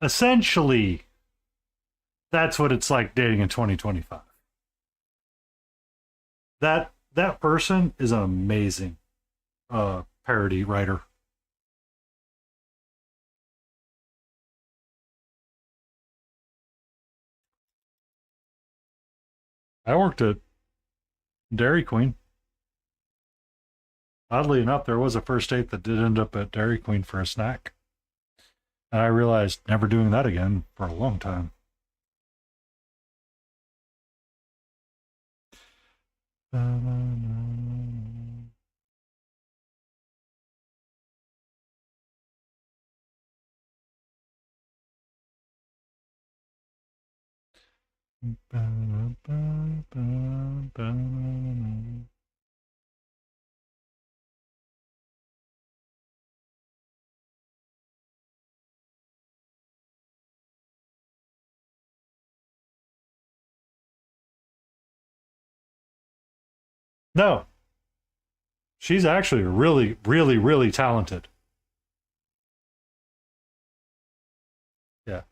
Essentially, that's what it's like dating in 2025. That person is an amazing parody writer. I worked at Dairy Queen. Oddly enough, there was a first date that did end up at Dairy Queen for a snack. And I realized never doing that again for a long time. No, she's actually really, really, really talented. Yeah.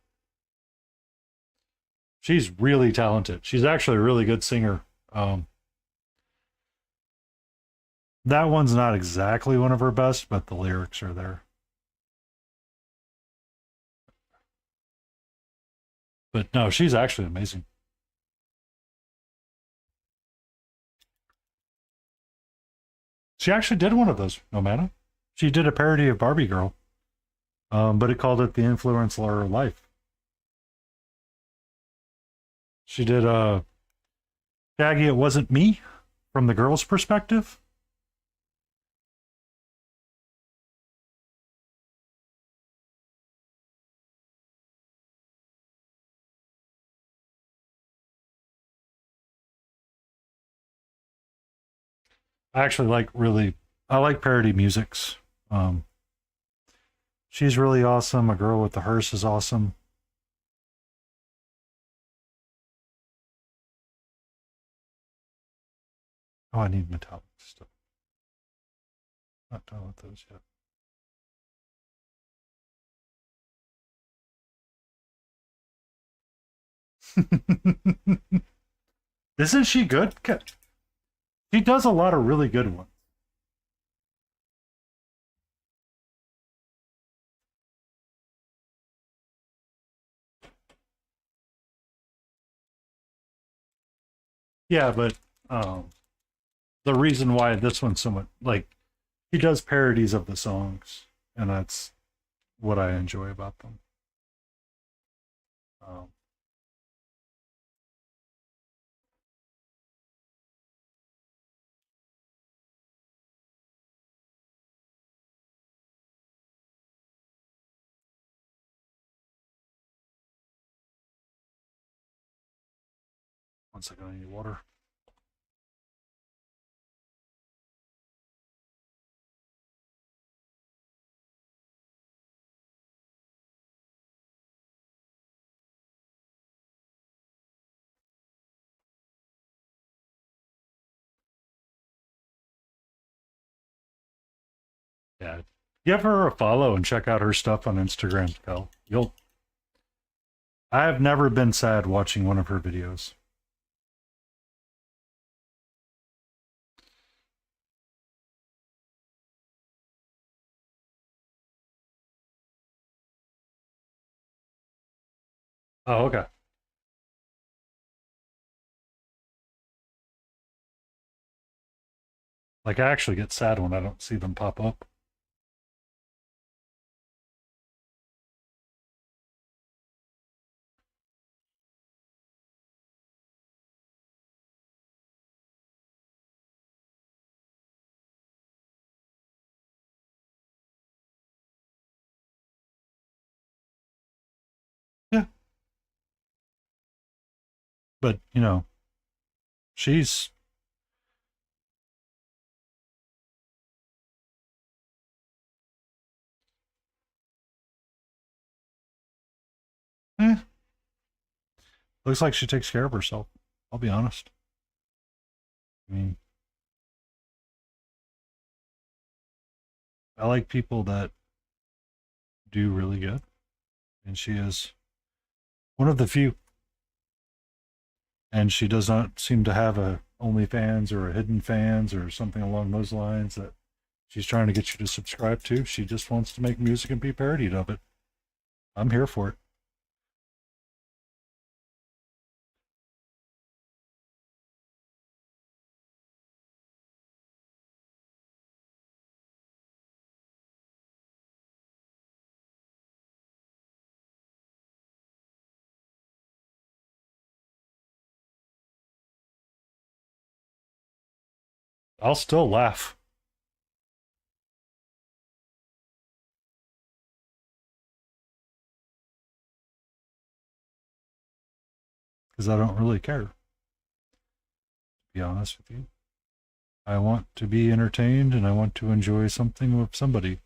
She's really talented. She's actually a really good singer. That one's not exactly one of her best, but the lyrics are there. But no, she's actually amazing. She actually did one of those, Nomana. She did a parody of Barbie Girl, but it called it The Influencer Life. She did Shaggy, It Wasn't Me, from the girl's perspective. I actually I like parody musics. Um, she's really awesome. A Girl with the Hearse is awesome. Oh, I need metallic stuff. Not done with those yet. Isn't she good? She does a lot of really good ones. Yeah, but the reason why this one's so much like he does parodies of the songs, and that's what I enjoy about them. Um, One second, I need water. Yeah. Give her a follow and check out her stuff on Instagram, Kel. I have never been sad watching one of her videos. Oh, okay. Like, I actually get sad when I don't see them pop up. Yeah. But, she's. Eh, looks like she takes care of herself. I'll be honest. I mean, I like people that do really good. And she is one of the few. And she does not seem to have a OnlyFans or a hidden fans or something along those lines that she's trying to get you to subscribe to. She just wants to make music and be parodied of it. I'm here for it. I'll still laugh. Because I don't really care, to be honest with you. I want to be entertained and I want to enjoy something with somebody.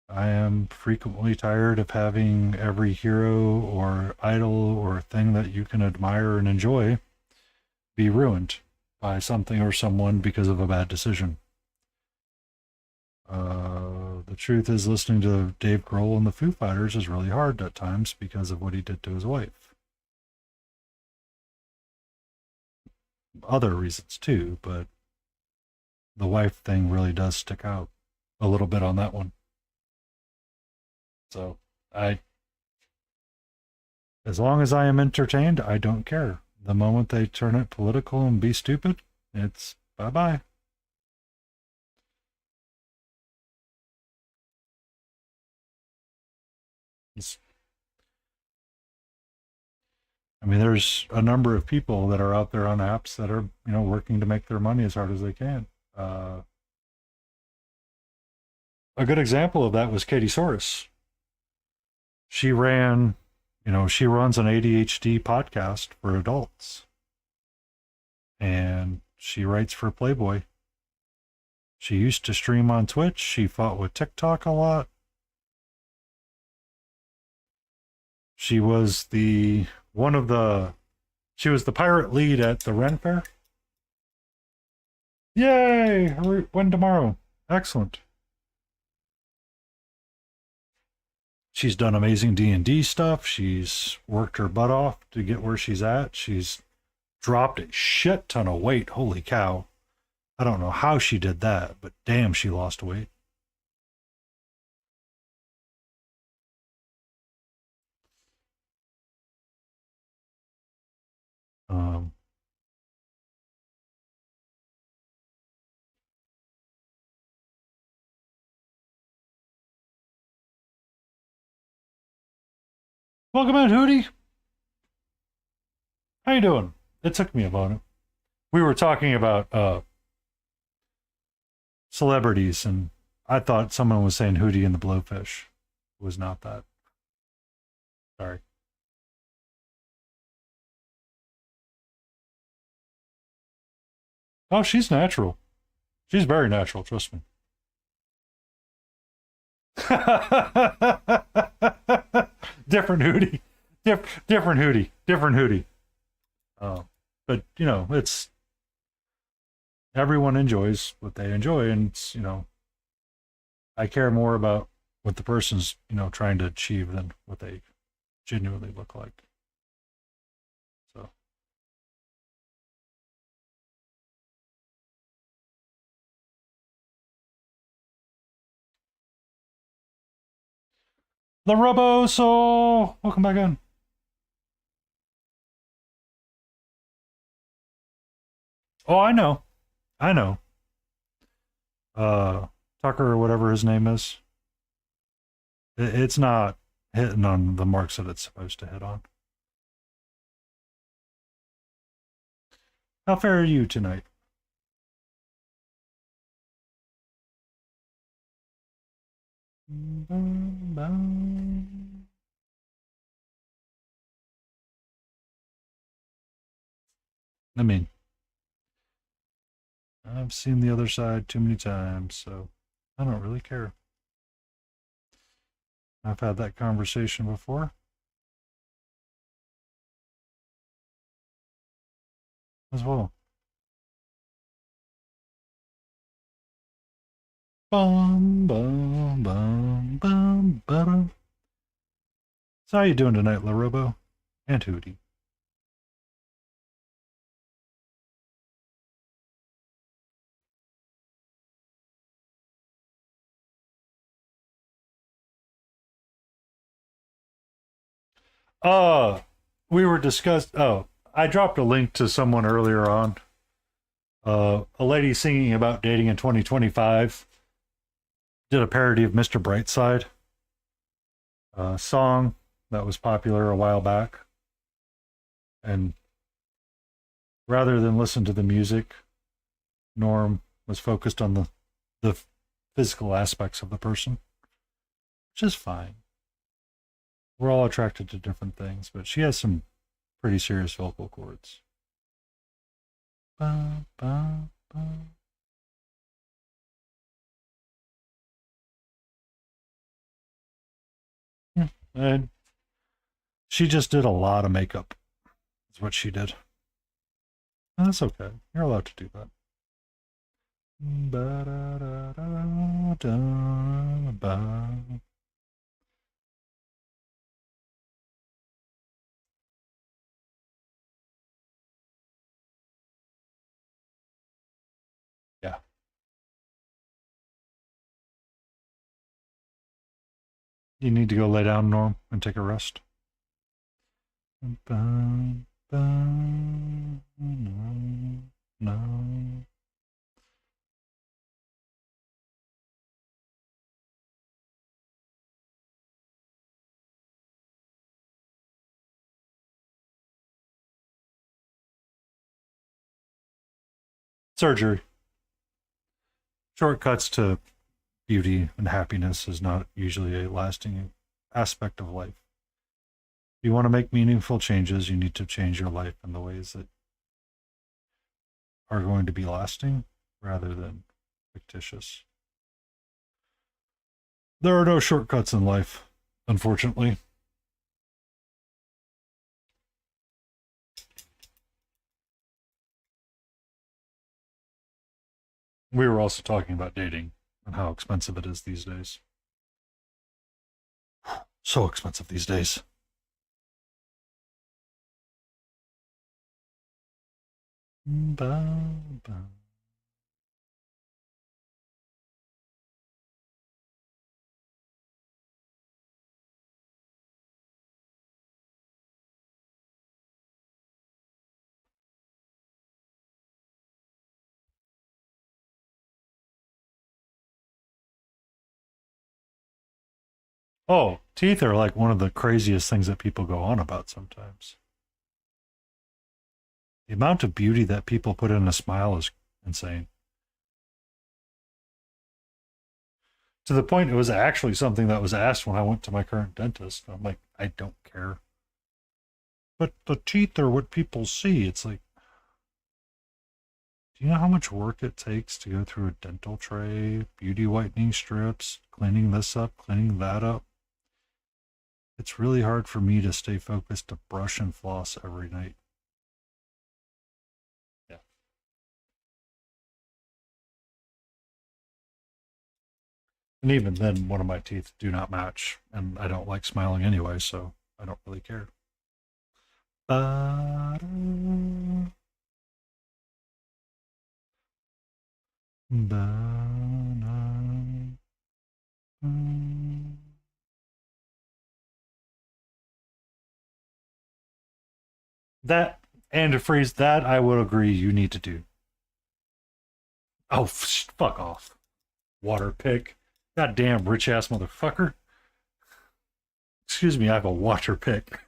I am frequently tired of having every hero or idol or thing that you can admire and enjoy be ruined by something or someone because of a bad decision. The truth is, listening to Dave Grohl and the Foo Fighters is really hard at times because of what he did to his wife. Other reasons too, but the wife thing really does stick out a little bit on that one. So as long as I am entertained, I don't care. The moment they turn it political and be stupid, it's bye bye. I mean, there's a number of people that are out there on apps that are, working to make their money as hard as they can. A good example of that was Katie Soros. She ran, she runs an ADHD podcast for adults, and she writes for Playboy. She used to stream on Twitch. She fought with TikTok a lot. She was the she was the pirate lead at the Ren Fair. Yay! When tomorrow? Excellent. She's done amazing D&D stuff. She's worked her butt off to get where she's at. She's dropped a shit ton of weight. Holy cow. I don't know how she did that, but damn, she lost weight. Um, Welcome in, Hootie. How you doing? It took me a moment. We were talking about celebrities, and I thought someone was saying Hootie and the Blowfish. It was not that. Sorry. Oh, she's natural. She's very natural, trust me. Different Hootie. Different Hootie. Different Hootie. But, you know, it's everyone enjoys what they enjoy, and it's, you know, I care more about what the person's, you know, trying to achieve than what they genuinely look like. So the Roboso, welcome back in. Oh, I know. Tucker or whatever his name is. It's not hitting on the marks that it's supposed to hit on. How fair are you tonight? I mean, I've seen the other side too many times, so I don't really care. I've had that conversation before. As well. Bum, bum, bum, bum, bum. So how you doing tonight, LaRobo? And Hootie? Uh, we were discussed. Oh, I dropped a link to someone earlier on. A lady singing about dating in 2025 did a parody of Mr. Brightside, a song that was popular a while back. And rather than listen to the music, Norm was focused on the physical aspects of the person, which is fine. We're all attracted to different things, but she has some pretty serious vocal cords. Ba, ba, ba. And she just did a lot of makeup. Is what she did. And that's okay. You're allowed to do that. Ba, da, da, da, da, ba. Yeah. You need to go lay down, Norm, and take a rest. Ba, ba, no, no. Surgery. Shortcuts to beauty and happiness is not usually a lasting aspect of life. If you want to make meaningful changes, you need to change your life in the ways that are going to be lasting rather than fictitious. There are no shortcuts in life, unfortunately. We were also talking about dating and how expensive it is these days. So expensive these days. Ba, ba. Oh, Teeth are like one of the craziest things that people go on about sometimes. The amount of beauty that people put in a smile is insane. To the point it was actually something that was asked when I went to my current dentist. I'm like, I don't care. But the teeth are what people see. It's like, do you know how much work it takes to go through a dental tray, beauty whitening strips, cleaning this up, cleaning that up? It's really hard for me to stay focused to brush and floss every night. Yeah. And even then, one of my teeth do not match, and I don't like smiling anyway, so I don't really care. Ba-da. Ba-da. That antifreeze, that I would agree you need to do. Oh, fuck off. Water pick. God damn rich ass motherfucker. Excuse me, I have a water pick.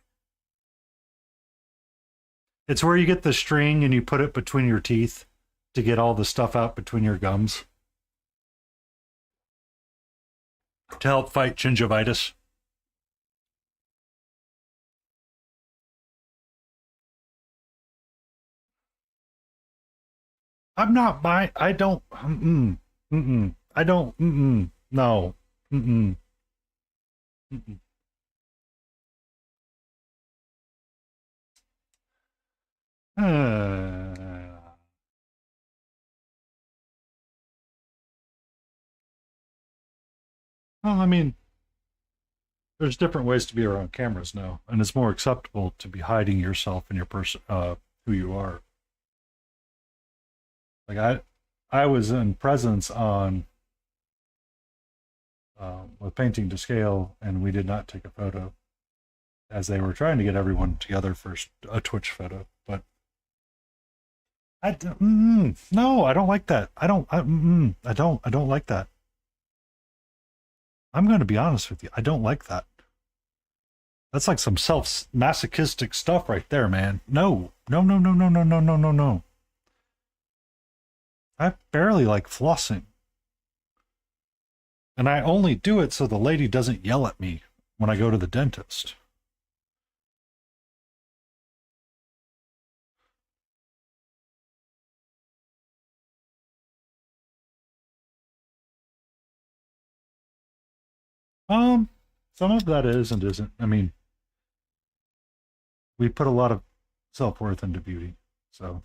It's where you get the string and you put it between your teeth to get all the stuff out between your gums to help fight gingivitis. I'm not by. I don't. I don't. No. Mm-mm. Mm-mm. Well, I mean, there's different ways to be around cameras now, and it's more acceptable to be hiding yourself and your person, who you are. Like I was in presence on with painting to scale, and we did not take a photo, as they were trying to get everyone together for a Twitch photo. But I don't, no, I don't like that. I don't like that. I'm going to be honest with you. I don't like that. That's like some self-masochistic stuff right there, man. No. I barely like flossing. And I only do it so the lady doesn't yell at me when I go to the dentist. Some of that is and isn't. I mean, we put a lot of self-worth into beauty. So,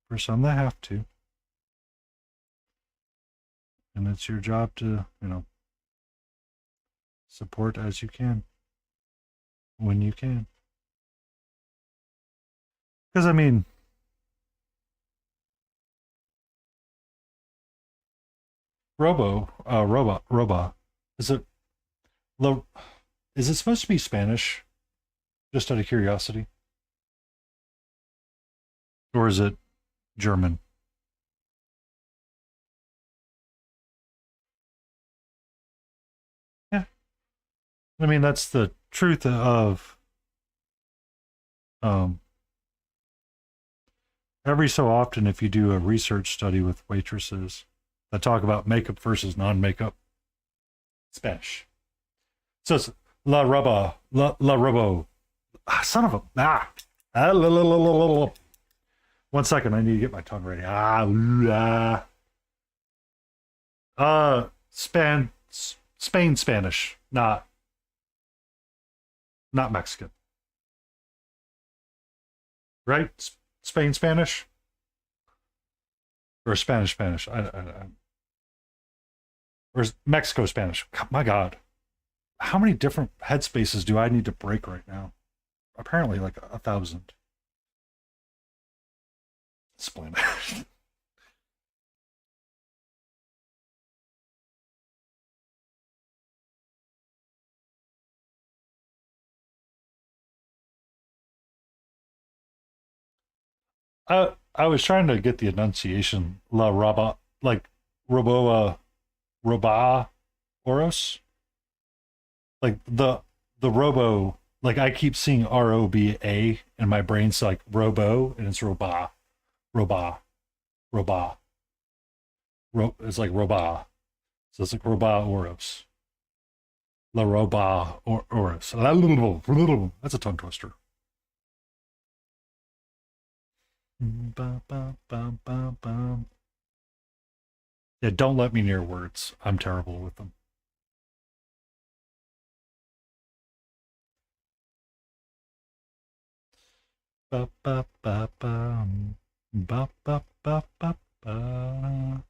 for some, they have to. And it's your job to, support as you can. When you can. Because, I mean, Roba, is it, is it supposed to be Spanish? Just out of curiosity. Or is it German? Yeah. I mean, that's the truth of every so often, if you do a research study with waitresses that talk about makeup versus non-makeup, Spanish. So it's La Robo. Ah, son of a One second, I need to get my tongue ready. Spain Spanish, not Mexican, right? Spain Spanish or Spanish. Or Mexico Spanish. My God, how many different headspaces do I need to break right now? Apparently, like 1,000. Explain it. I was trying to get the enunciation. La Raba, like Roboa, Roba Oros. like the robo, like I keep seeing ROBA in my brain, so like robo, and it's roba, roba, roba, it's like roba, so it's like roba oros, la roba oros. That's a tongue twister. Bum, bum, bum, bum, bum. Yeah, don't let me near words. I'm terrible with them. Ba ba ba bum. Ba ba ba ba ba.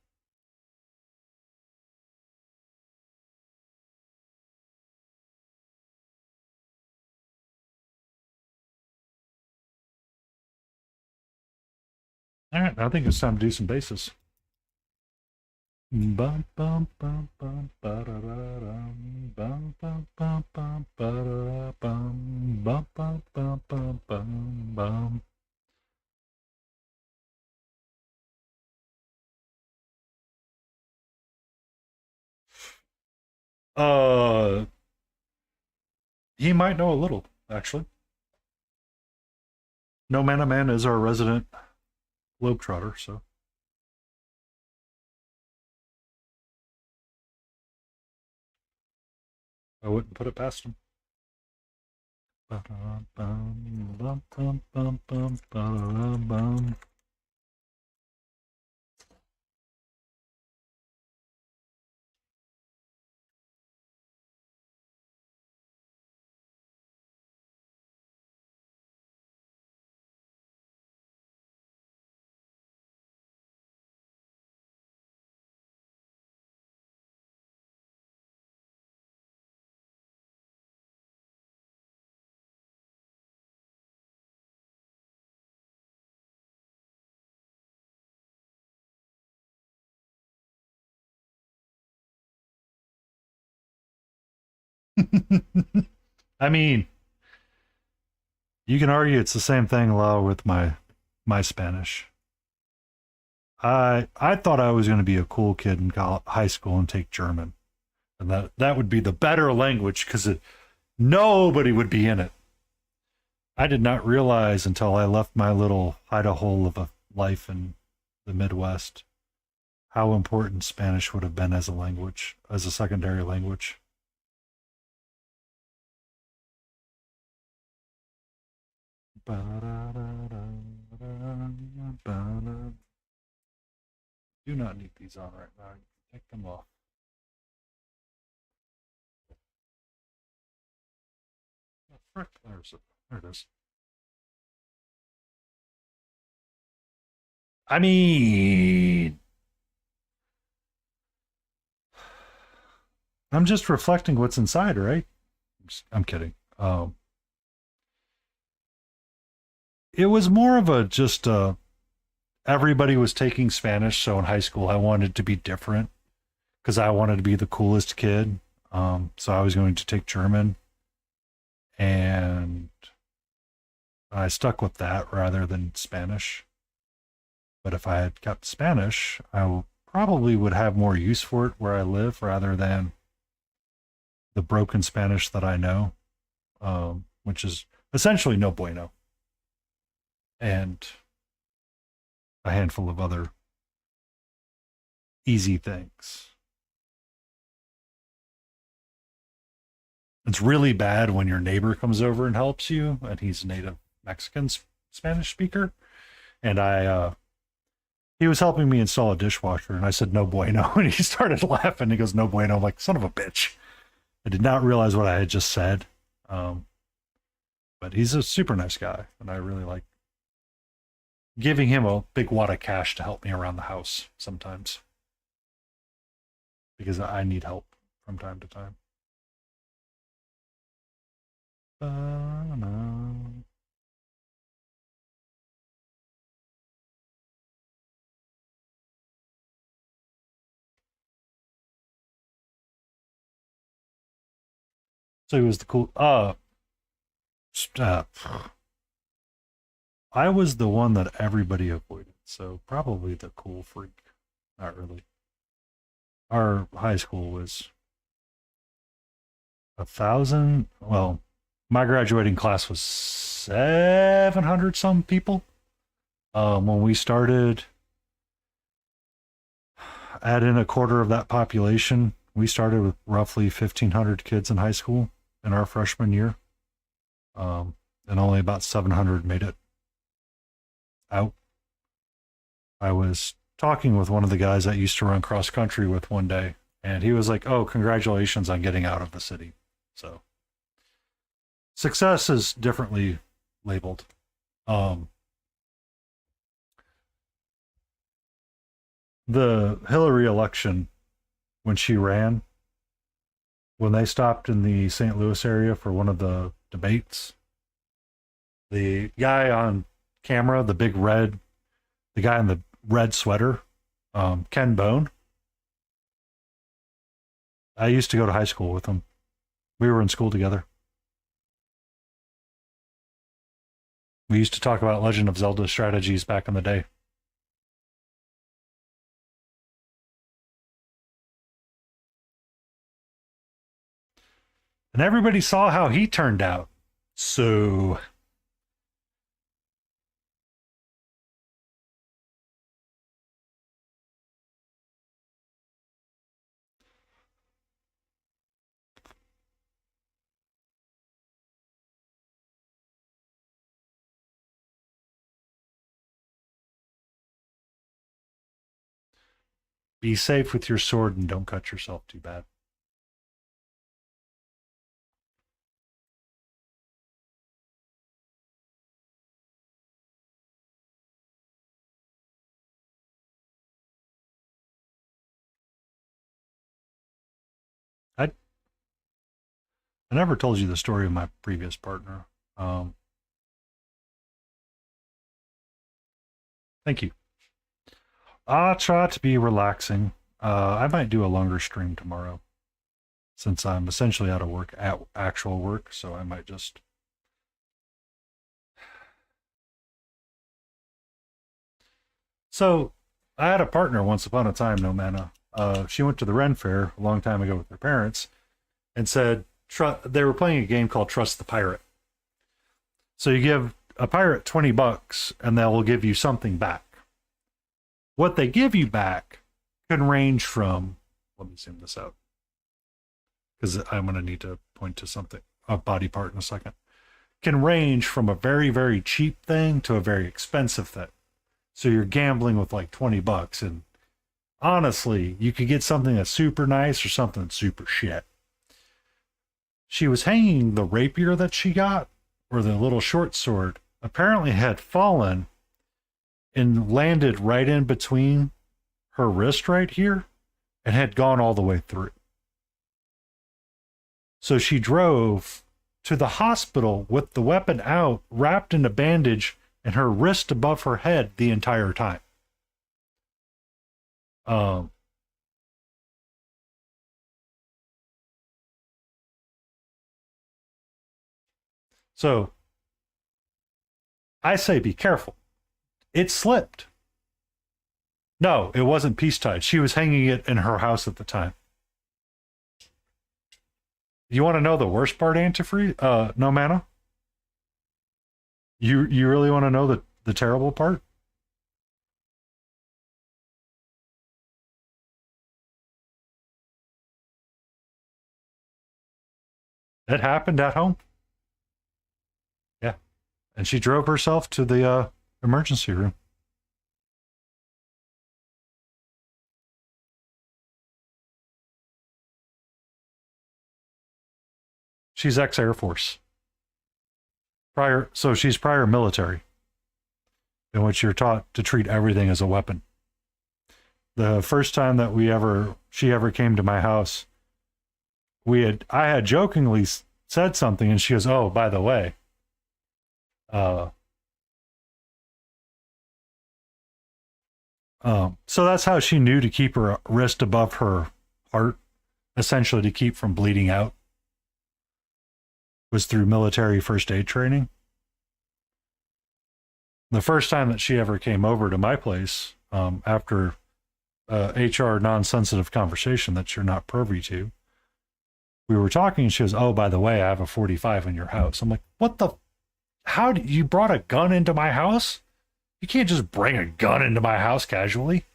All right, I think it's time to do some bases. Bum bum bum bum ba da da dum bum bum bum bum ba da bum bum bum bum bum bum bum. Uh, he might know a little, actually. No Mana Man is our resident globetrotter, so I wouldn't put it past him. Ba-da-bum, bum, bum, bum, bum, ba-da-bum. I mean, you can argue it's the same thing, Lau, with my Spanish. I thought I was going to be a cool kid in high school and take German, and that would be the better language because nobody would be in it. I did not realize until I left my little hide-a-hole of a life in the Midwest how important Spanish would have been as a language, as a secondary language. Do not need these on right now. Take them off. Oh, frick, there's it. There it is. I mean, I'm just reflecting what's inside, right? I'm kidding. It was more of a just everybody was taking Spanish, so in high school I wanted to be different because I wanted to be the coolest kid. So I was going to take German, and I stuck with that rather than Spanish. But if I had kept Spanish, probably would have more use for it where I live rather than the broken Spanish that I know, which is essentially no bueno, and a handful of other easy things. It's really bad when your neighbor comes over and helps you, and he's a native Mexican Spanish speaker. And he was helping me install a dishwasher, and I said no bueno, and he started laughing. He goes no bueno. I'm like, son of a bitch. I did not realize what I had just said. But he's a super nice guy, and I really like giving him a big wad of cash to help me around the house sometimes because I need help from time to time. So he was the cool. Uh, I was the one that everybody avoided, so probably the cool freak. Not really. Our high school was 1,000. Well, my graduating class was 700 some people. When we started, add in a quarter of that population, we started with roughly 1,500 kids in high school in our freshman year. And only about 700 made it out. I was talking with one of the guys that used to run cross country with one day, and he was like, "Oh, congratulations on getting out of the city." So success is differently labeled. The Hillary election, when she ran, when they stopped in the St. Louis area for one of the debates, the guy on camera, the guy in the red sweater, Ken Bone. I used to go to high school with him. We were in school together. We used to talk about Legend of Zelda strategies back in the day. And everybody saw how he turned out. So be safe with your sword and don't cut yourself too bad. I never told you the story of my previous partner. Thank you. I'll try to be relaxing. I might do a longer stream tomorrow, since I'm essentially out of work, at actual work, so I might just... So, I had a partner once upon a time, No Mana. She went to the Ren Fair a long time ago with her parents and said they were playing a game called Trust the Pirate. So you give a pirate $20 and they will give you something back. What they give you back can range from, let me zoom this out, because I'm going to need to point to something, a body part in a second, can range from a very, very cheap thing to a very expensive thing. So you're gambling with like $20, and honestly, you could get something that's super nice or something that's super shit. She was hanging the rapier that she got, or the little short sword, apparently had fallen and landed right in between her wrist right here and had gone all the way through. So she drove to the hospital with the weapon out, wrapped in a bandage, and her wrist above her head the entire time. So I say be careful. It slipped. No, it wasn't peace tied. She was hanging it in her house at the time. You want to know the worst part, Antifreeze? No Mana? You really want to know the terrible part? It happened at home. Yeah. And she drove herself to the emergency room. She's ex-Air Force. So she's prior military, in which you're taught to treat everything as a weapon. The first time that she ever came to my house, I had jokingly said something, and she goes, "Oh, by the way, so that's how she knew to keep her wrist above her heart, essentially to keep from bleeding out, was through military first aid training." The first time that she ever came over to my place, after HR non-sensitive conversation that you're not privy to, we were talking and she goes, "Oh, by the way, I have a 45 in your house." I'm like, "What the? How did you brought a gun into my house? You can't just bring a gun into my house casually."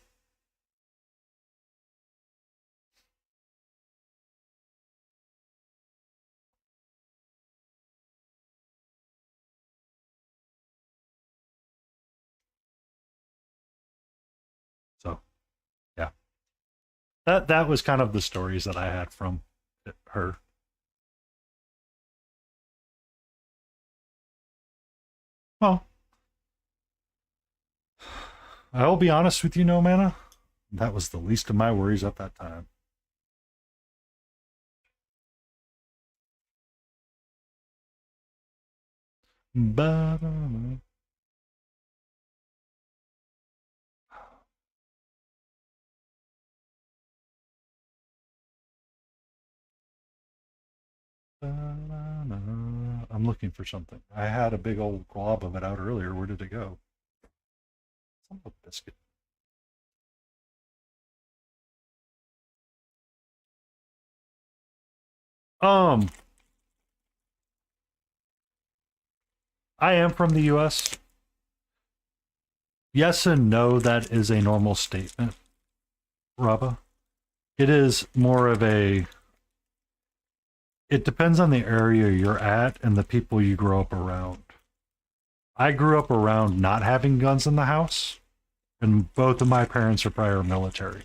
So, yeah. That was kind of the stories that I had from her. Well, I will be honest with you, No Mana. That was the least of my worries at that time. But I'm looking for something. I had a big old glob of it out earlier. Where did it go? Some of a biscuit. Um, I am from the US. Yes and no, that is a normal statement, Rabba. It is more of a, it depends on the area you're at and the people you grow up around. I grew up around not having guns in the house, and both of my parents are prior military.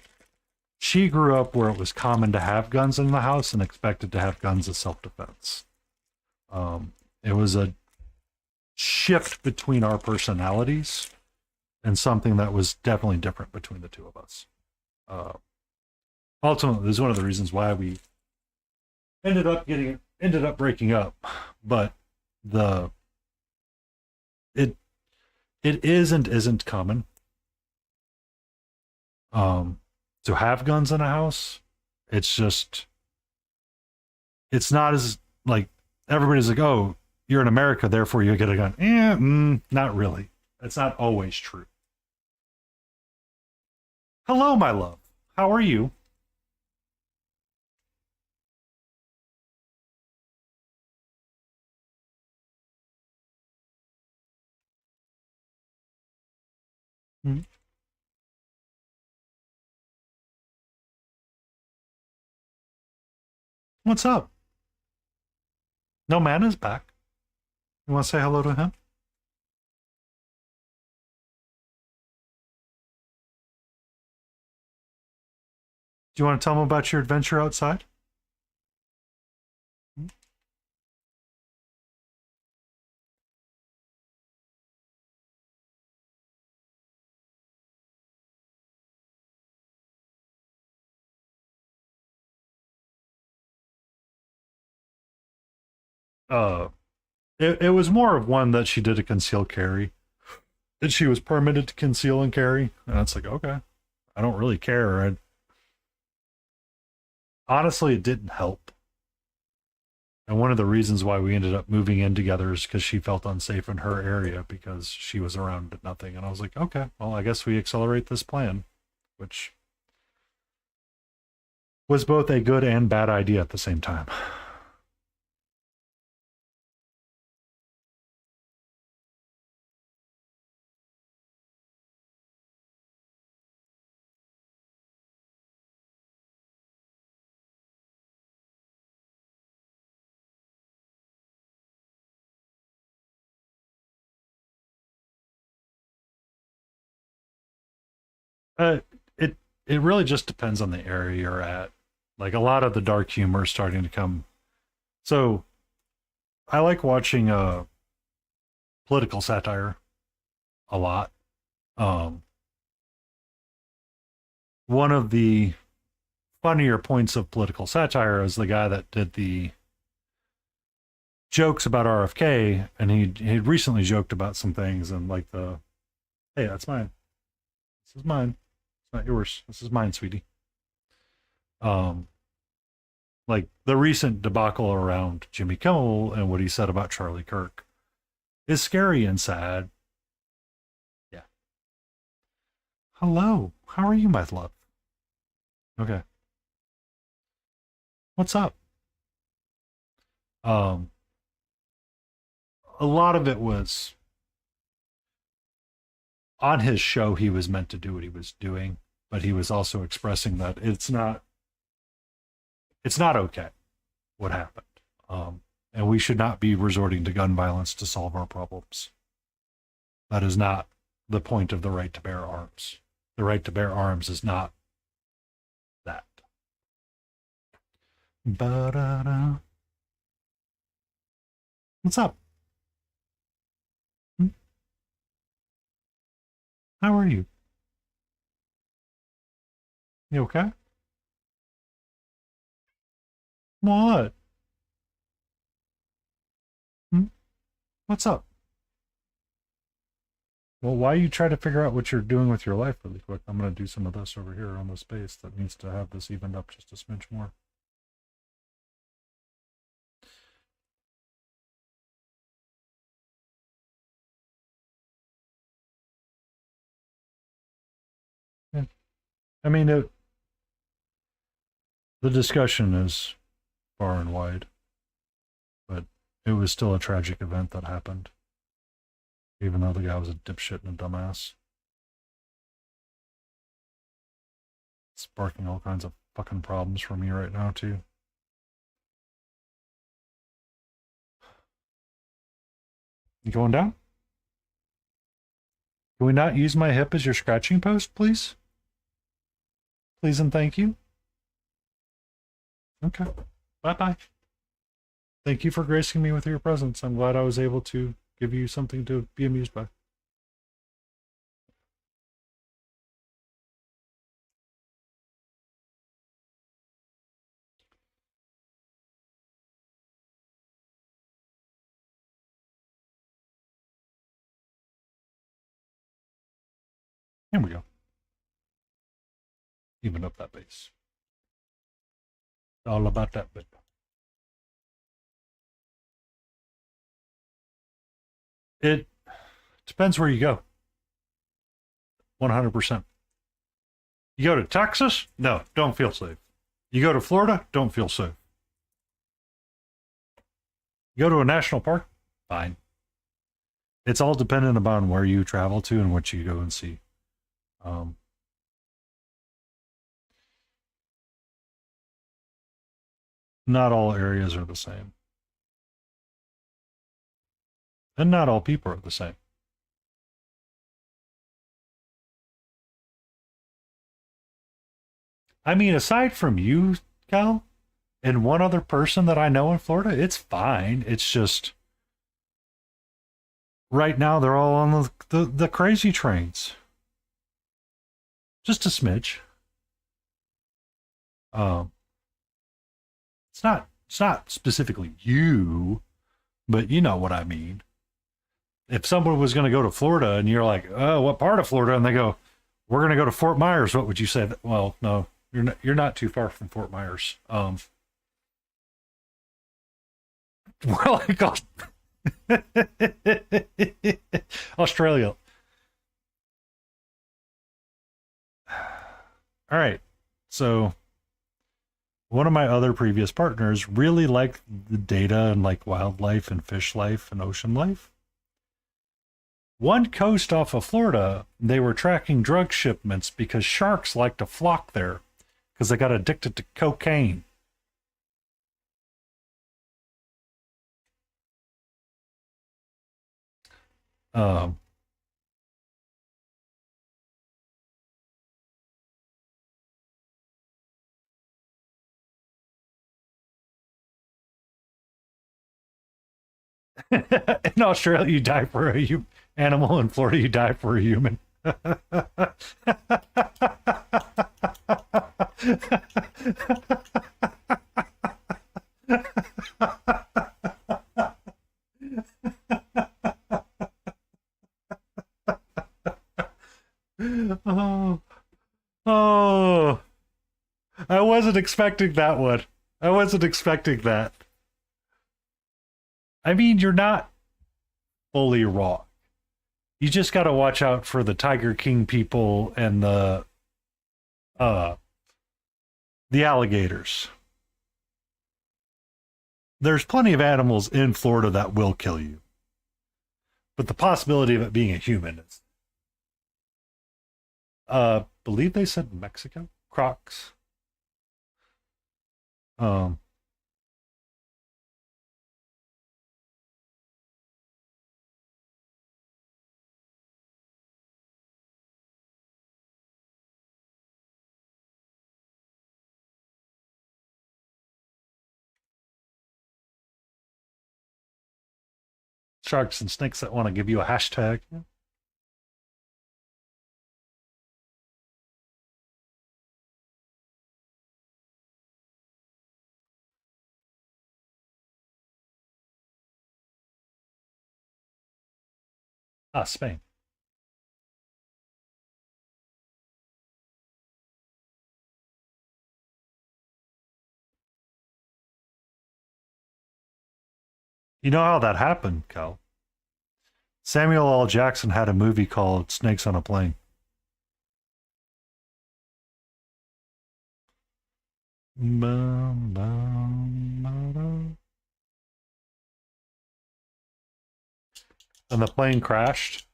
She grew up where it was common to have guns in the house and expected to have guns as self-defense. It was a shift between our personalities and something that was definitely different between the two of us. Ultimately, this is one of the reasons why we ended up breaking up. But it is and isn't common to have guns in a house. It's just, it's not as like everybody's like, "Oh, you're in America, therefore you get a gun." Not really. That's not always true. Hello, my love. How are you? Hmm. What's up? No man is back. You want to say hello to him? Do you want to tell him about your adventure outside? Uh, it was more of one that she did a concealed carry. That she was permitted to conceal and carry. And it's like, okay, I don't really care. Honestly, it didn't help. And one of the reasons why we ended up moving in together is because she felt unsafe in her area because she was around nothing. And I was like, okay, well, I guess we accelerate this plan, which was both a good and bad idea at the same time. Uh, it it really just depends on the area you're at. Like a lot of the dark humor is starting to come. So I like watching political satire a lot. Um, One of the funnier points of political satire is the guy that did the jokes about RFK, and he'd recently joked about some things and like the, "Hey, that's mine. This is mine. It's not yours. This is mine, sweetie." Um, like the recent debacle around Jimmy Kimmel and what he said about Charlie Kirk is scary and sad. Yeah. Hello. How are you, my love? Okay. What's up? Um, a lot of it was on his show. He was meant to do what he was doing, but he was also expressing that it's not okay what happened. And we should not be resorting to gun violence to solve our problems. That is not the point of the right to bear arms. The right to bear arms is not that. Ba-da-da. What's up? How are you? You okay? What? What's up? Well, why you try to figure out what you're doing with your life really quick? I'm going to do some of this over here on the space that needs to have this evened up just a smidge more. Yeah. I mean, the discussion is far and wide, but it was still a tragic event that happened, even though the guy was a dipshit and a dumbass. Sparking all kinds of fucking problems for me right now, too. You going down? Can we not use my hip as your scratching post, please? Please and thank you. Okay. Bye-bye. Thank you for gracing me with your presence. I'm glad I was able to give you something to be amused by. Here we go. Even up that base. All about that bit. It depends where you go. 100%. You go to Texas? No, don't feel safe. You go to Florida? Don't feel safe. You go to a national park? Fine. It's all dependent upon where you travel to and what you go and see. Not all areas are the same. And not all people are the same. I mean, aside from you, Cal, and one other person that I know in Florida, it's fine. It's just right now they're all on the crazy trains. Just a smidge. It's not specifically you, but you know what I mean. If someone was going to go to Florida and you're like, oh, what part of Florida? And they go, we're going to go to Fort Myers. What would you say? Well, no, you're not too far from Fort Myers. We're like Australia. All right. So one of my other previous partners really liked the data and like wildlife and fish life and ocean life. One coast off of Florida, they were tracking drug shipments because sharks like to flock there because they got addicted to cocaine. In Australia, you die for a animal. In Florida, you die for a human. Oh, I wasn't expecting that one. I wasn't expecting that. I mean, you're not fully wrong. You just got to watch out for the Tiger King people and the alligators. there's plenty of animals in Florida that will kill you. But the possibility of it being a human is believe they said Mexico? Crocs. Um Sharks and snakes that want to give you a hashtag. Ah, Spain. You know how that happened, Cal? Samuel L. Jackson had a movie called Snakes on a Plane. And the plane crashed,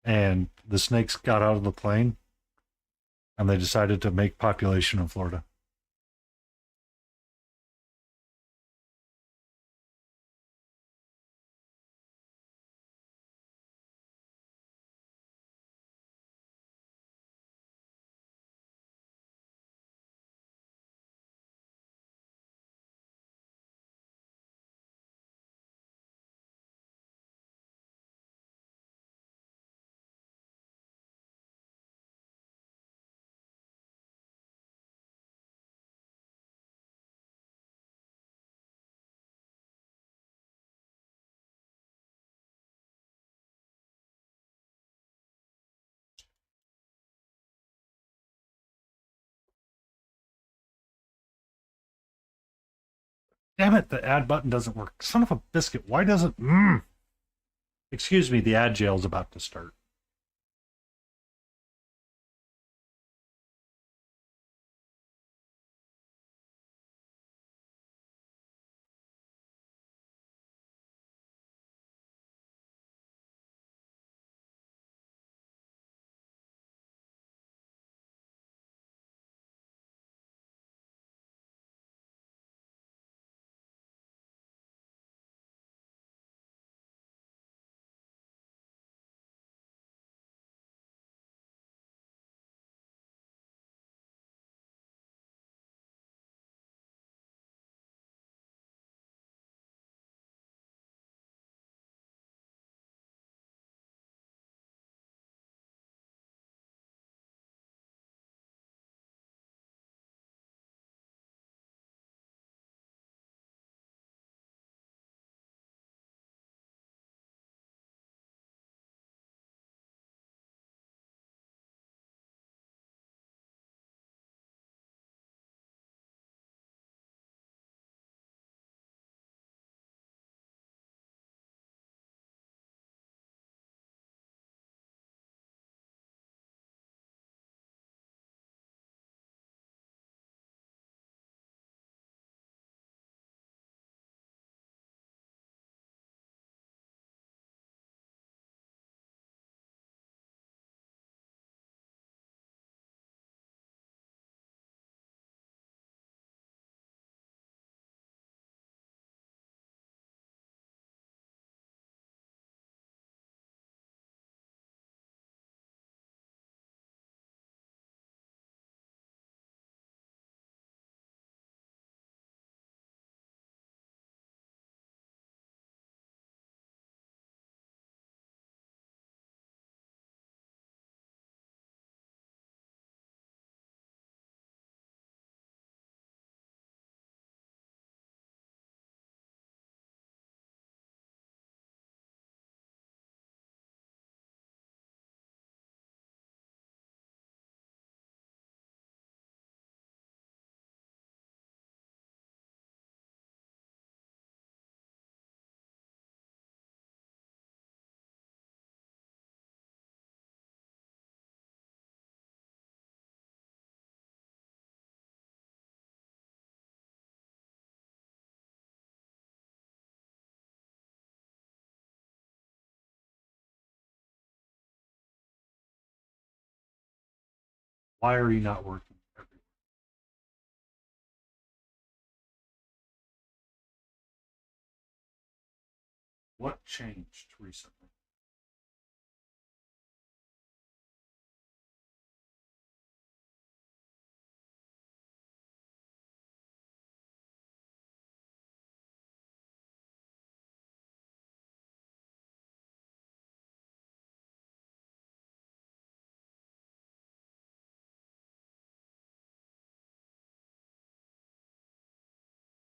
and the snakes got out of the plane, and they decided to make population in Florida. Damn it, the add button doesn't work. Son of a biscuit, why doesn't... Excuse me, the ad jail's about to start. Why are you not working everywhere? What changed recently?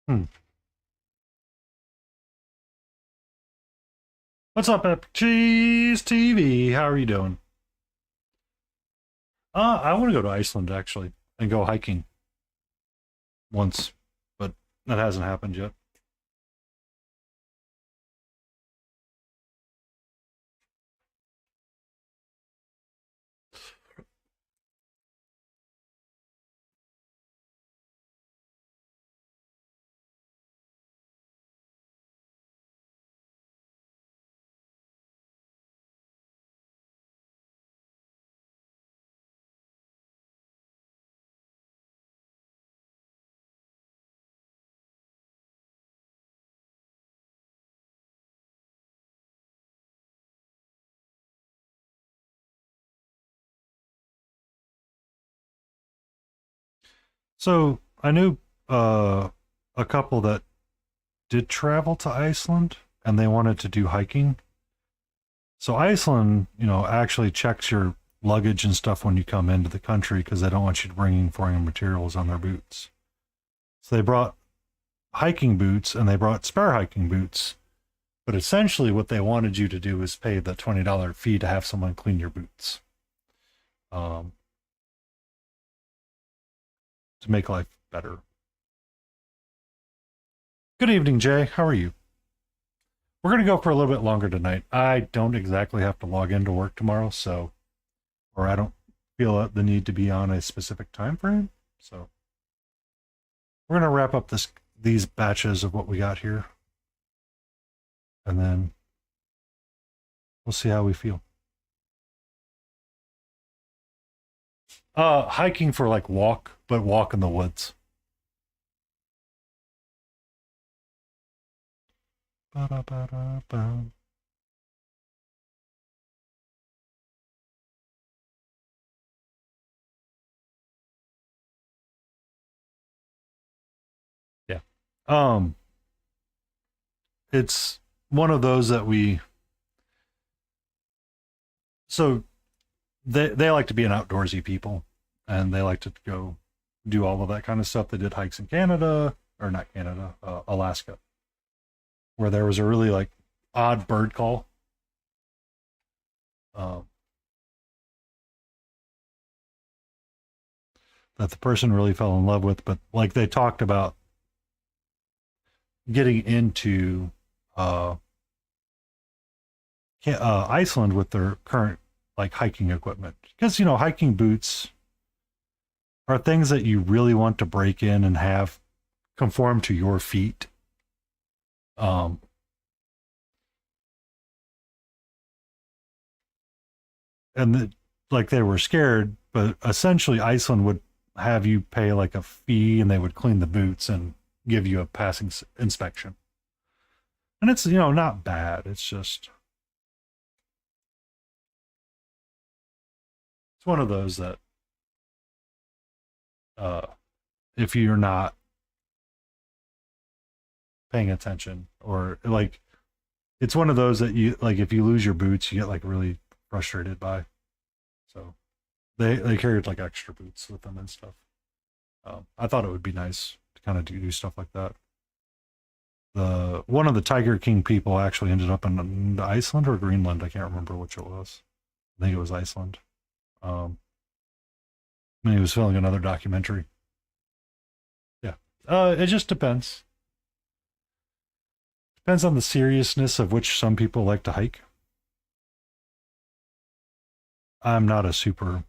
Hmm. What's up, Epic Cheese TV? How are you doing? I want to go to Iceland actually and go hiking once, but that hasn't happened yet. So I knew a couple that did travel to Iceland and they wanted to do hiking. So Iceland, actually checks your luggage and stuff when you come into the country because they don't want you to bring in foreign materials on their boots. So they brought hiking boots and they brought spare hiking boots. But essentially what they wanted you to do is pay the $20 fee to have someone clean your boots. Um, to make life better. Good evening, Jay. How are you? We're going to go for a little bit longer tonight. I don't exactly have to log into work tomorrow, or I don't feel the need to be on a specific time frame. So we're going to wrap up these batches of what we got here. And then we'll see how we feel. Hiking for like walk, but walk in the woods. Ba-da-ba-da-ba. Yeah. It's one of those that so they like to be an outdoorsy people and they like to go do all of that kind of stuff. They did hikes in Canada, or not Canada, Alaska, where there was a really like odd bird call. That the person really fell in love with, but like they talked about getting into Iceland with their current like hiking equipment, because hiking boots are things that you really want to break in and have conform to your feet. Like they were scared, but essentially Iceland would have you pay like a fee and they would clean the boots and give you a passing inspection. And it's, not bad. It's one of those that, if you're not paying attention, or like, it's one of those that you, like, if you lose your boots, you get like really frustrated by. So they carried like extra boots with them and stuff. I thought it would be nice to kind of do stuff like that. One of the Tiger King people actually ended up in Iceland or Greenland. I can't remember which it was. I think it was Iceland. And he was filming another documentary. Yeah. It just depends. Depends on the seriousness of which some people like to hike. I'm not a super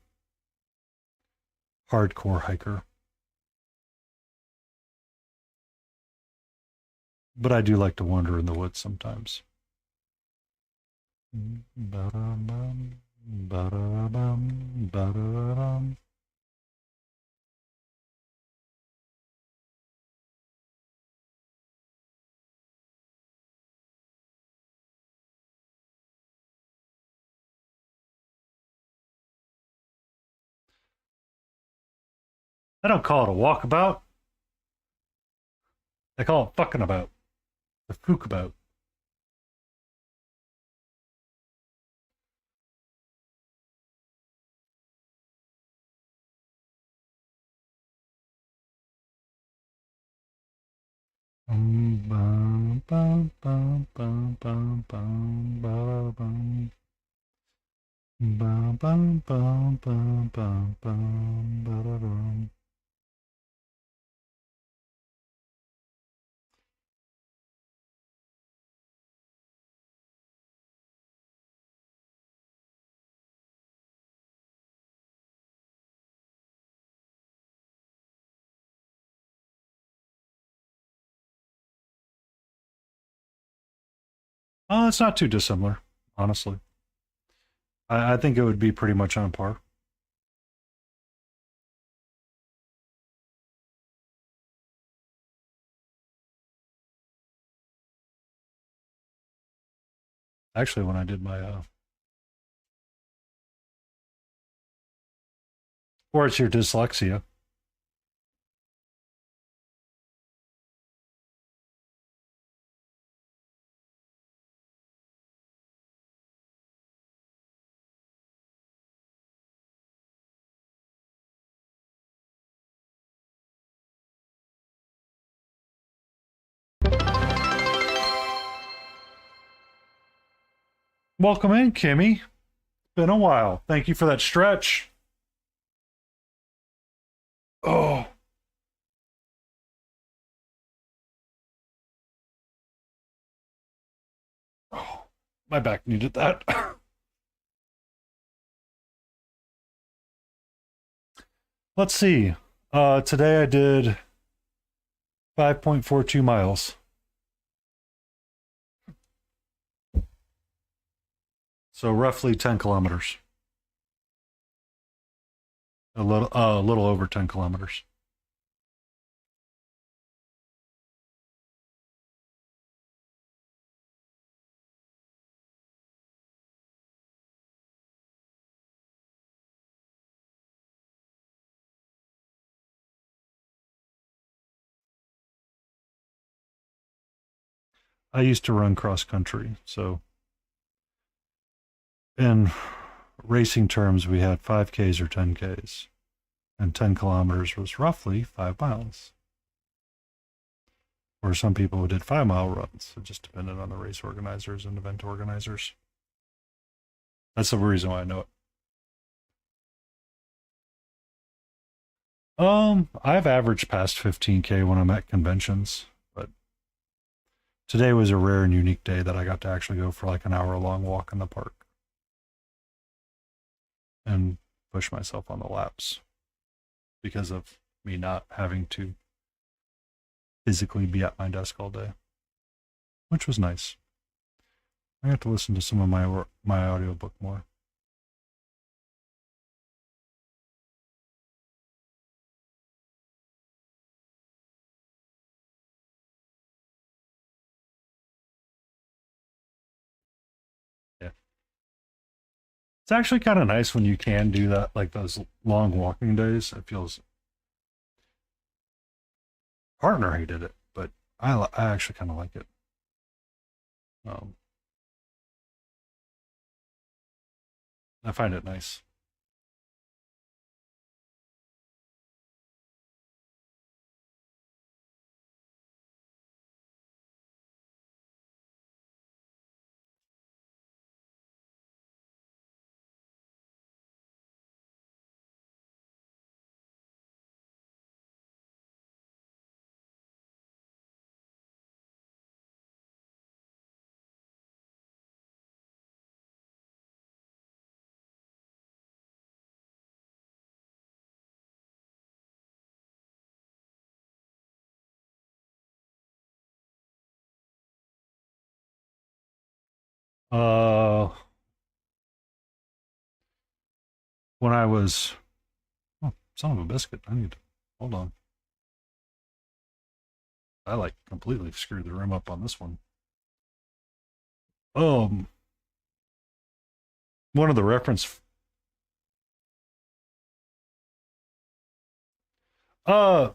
hardcore hiker. But I do like to wander in the woods sometimes. Ba-dum-bum, ba-da-bum, ba-da-bum. I don't call it a walkabout. I call it fucking about. The fook about. Bum, bum, bum, bum, bum, bum, ba, bum. Bum, bum, bum, bum, bum, bum, ba, da, bum. Oh, it's not too dissimilar, honestly. I think it would be pretty much on par. Actually, when I did my or it's your dyslexia. Welcome in, Kimmy. Been a while. Thank you for that stretch. Oh, oh my back needed that. Let's see. Today I did 5.42 miles. So roughly 10 kilometers. A little over 10 kilometers. I used to run cross country, so in racing terms, we had 5Ks or 10Ks, and 10 kilometers was roughly 5 miles. Or some people who did 5 mile runs. It just depended on the race organizers and event organizers. That's the reason why I know it. I've averaged past 15K when I'm at conventions, but today was a rare and unique day that I got to actually go for like an hour long walk in the park and push myself on the laps because of me not having to physically be at my desk all day, which was nice. I got to listen to some of my audiobook more. Yeah. It's actually kind of nice when you can do that, like those long walking days. It feels partner hated it, but I actually kind of like it. Um, I find it nice. Uh, when I was, oh, son of a biscuit, I need to hold on. I like completely screwed the rim up on this one. Um, one of the reference So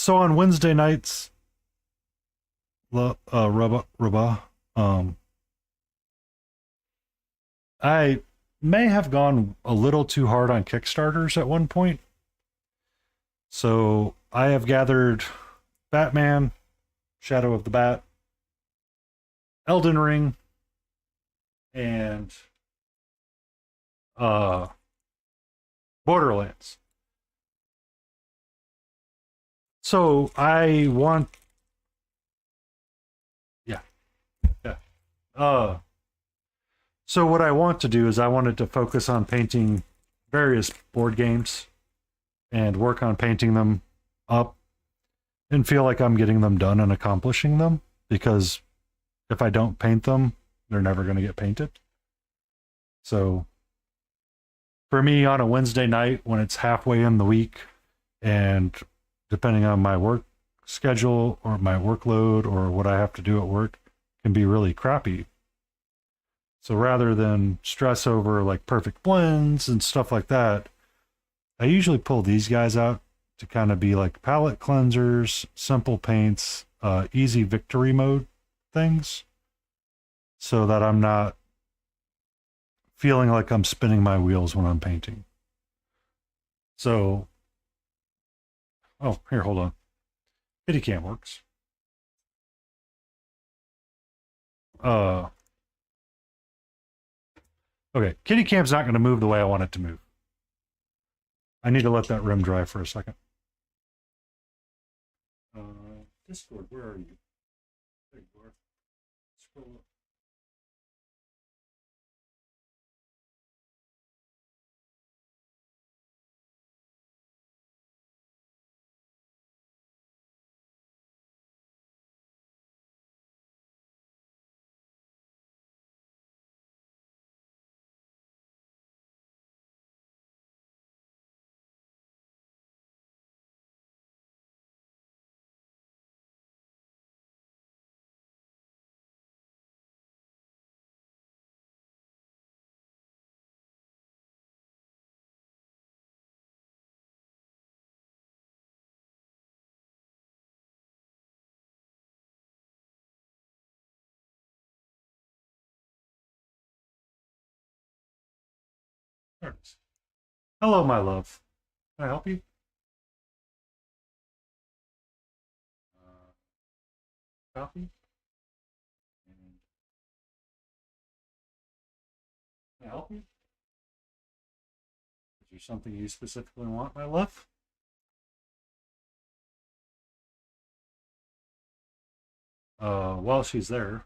on Wednesday nights, Ruba, I may have gone a little too hard on Kickstarters at one point. So I have gathered Batman, Shadow of the Bat, Elden Ring, and uh Borderlands. So I want, yeah, yeah. So what I want to do is I wanted to focus on painting various board games and work on painting them up and feel like I'm getting them done and accomplishing them, because if I don't paint them, they're never going to get painted. So for me, on a Wednesday night when it's halfway in the week, and depending on my work schedule or my workload or what I have to do at work, can be really crappy. So rather than stress over like perfect blends and stuff like that, I usually pull these guys out to kind of be like palette cleansers, simple paints, easy victory mode things, so that I'm not feeling like I'm spinning my wheels when I'm painting. So, oh, here, hold on. Kittycam works. Okay, Kittycam's not going to move the way I want it to move. I need to let that rim dry for a second. Discord, where are you? There you are. Scroll up. There it is. Hello, my love. Can I help you? Copy? And can I help you? Is there something you specifically want, my love? While she's there.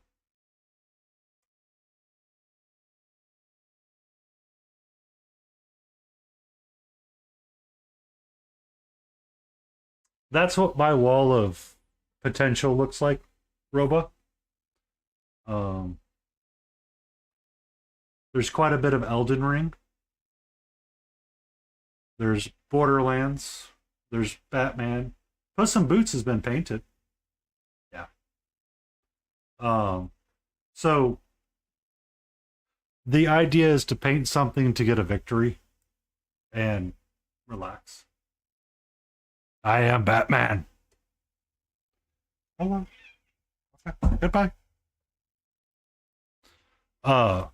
That's what my wall of potential looks like, Roba. Um, there's quite a bit of Elden Ring. There's Borderlands. There's Batman. Puss in Boots has been painted. Yeah. Um, so the idea is to paint something to get a victory and relax. I am Batman. Hello. Okay. Goodbye. Uh,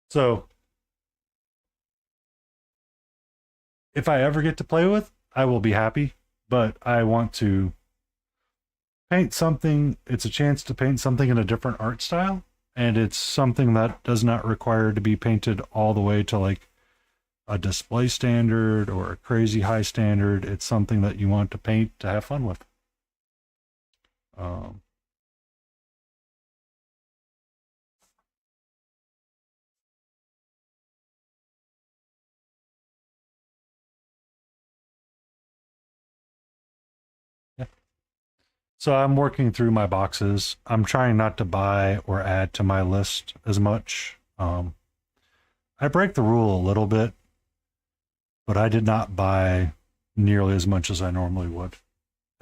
so if I ever get to play with, I will be happy, but I want to paint something. It's a chance to paint something in a different art style, and it's something that does not require to be painted all the way to like a display standard or a crazy high standard. It's something that you want to paint to have fun with. Um, yeah. So I'm working through my boxes. I'm trying not to buy or add to my list as much. I break the rule a little bit, but I did not buy nearly as much as I normally would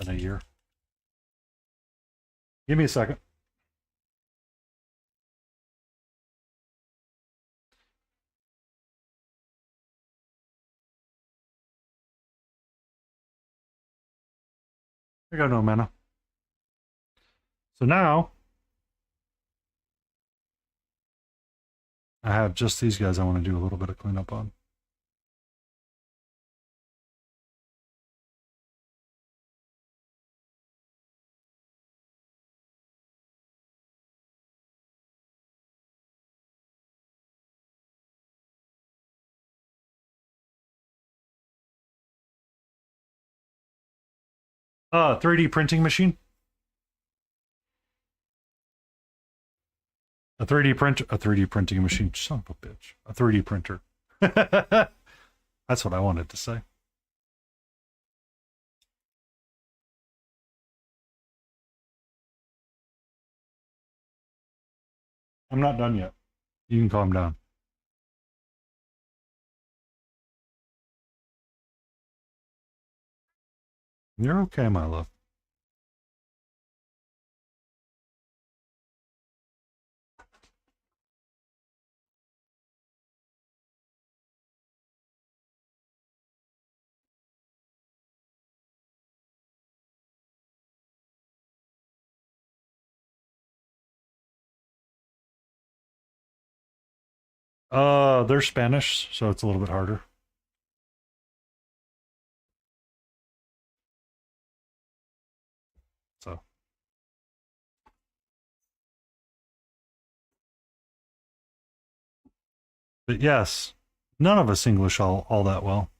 in a year. Give me a second. I got no mana. So now I have just these guys I want to do a little bit of cleanup on. Uh, 3D printing machine. A 3D printing machine. Son of a bitch. A 3D printer. That's what I wanted to say. I'm not done yet. You can calm down. You're okay, my love. They're Spanish, so it's a little bit harder. So. But yes, none of us English all that well.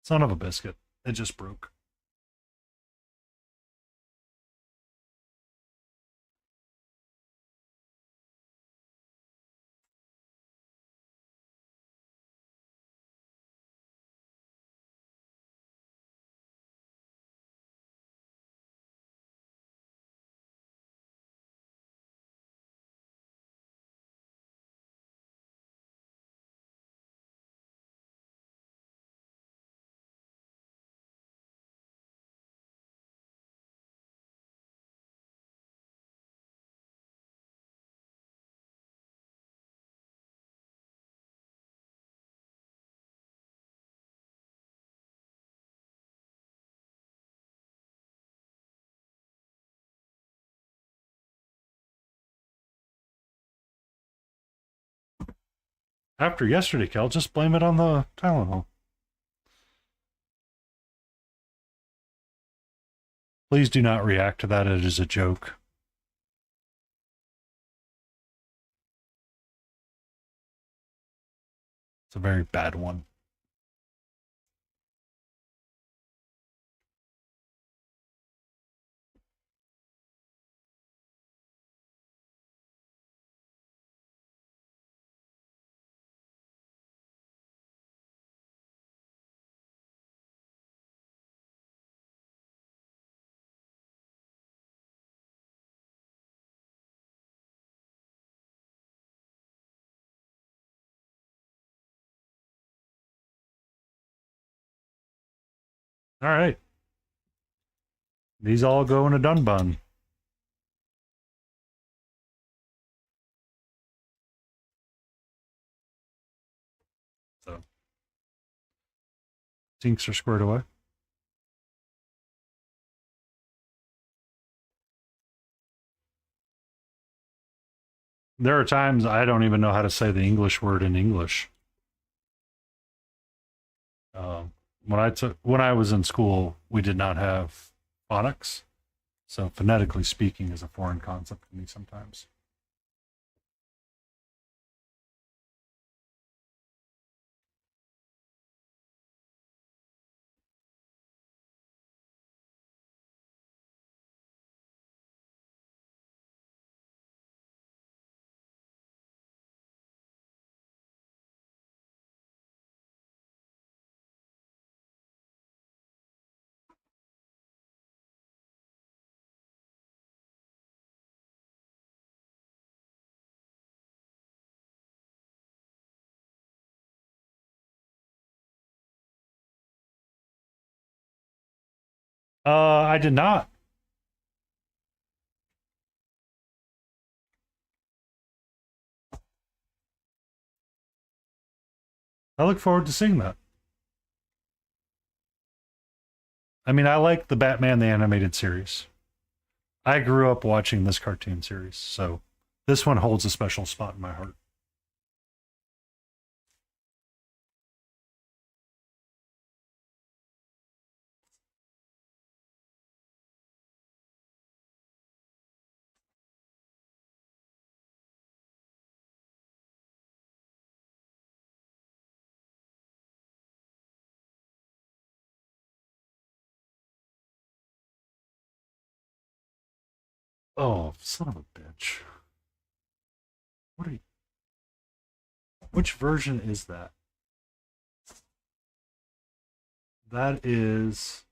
Son of a biscuit. It just broke. After yesterday, Cal, just blame it on the Tylenol. Please do not react to that. It is a joke. It's a very bad one. All right. These all go in a dun bun. So, sinks are squared away. There are times I don't even know how to say the English word in English. When I was in school, we did not have phonics, so phonetically speaking is a foreign concept to me sometimes. I did not. I look forward to seeing that. I mean, I like the Batman the Animated Series. I grew up watching this cartoon series, so this one holds a special spot in my heart. Oh, son of a bitch. What are you... Which version is that? That is...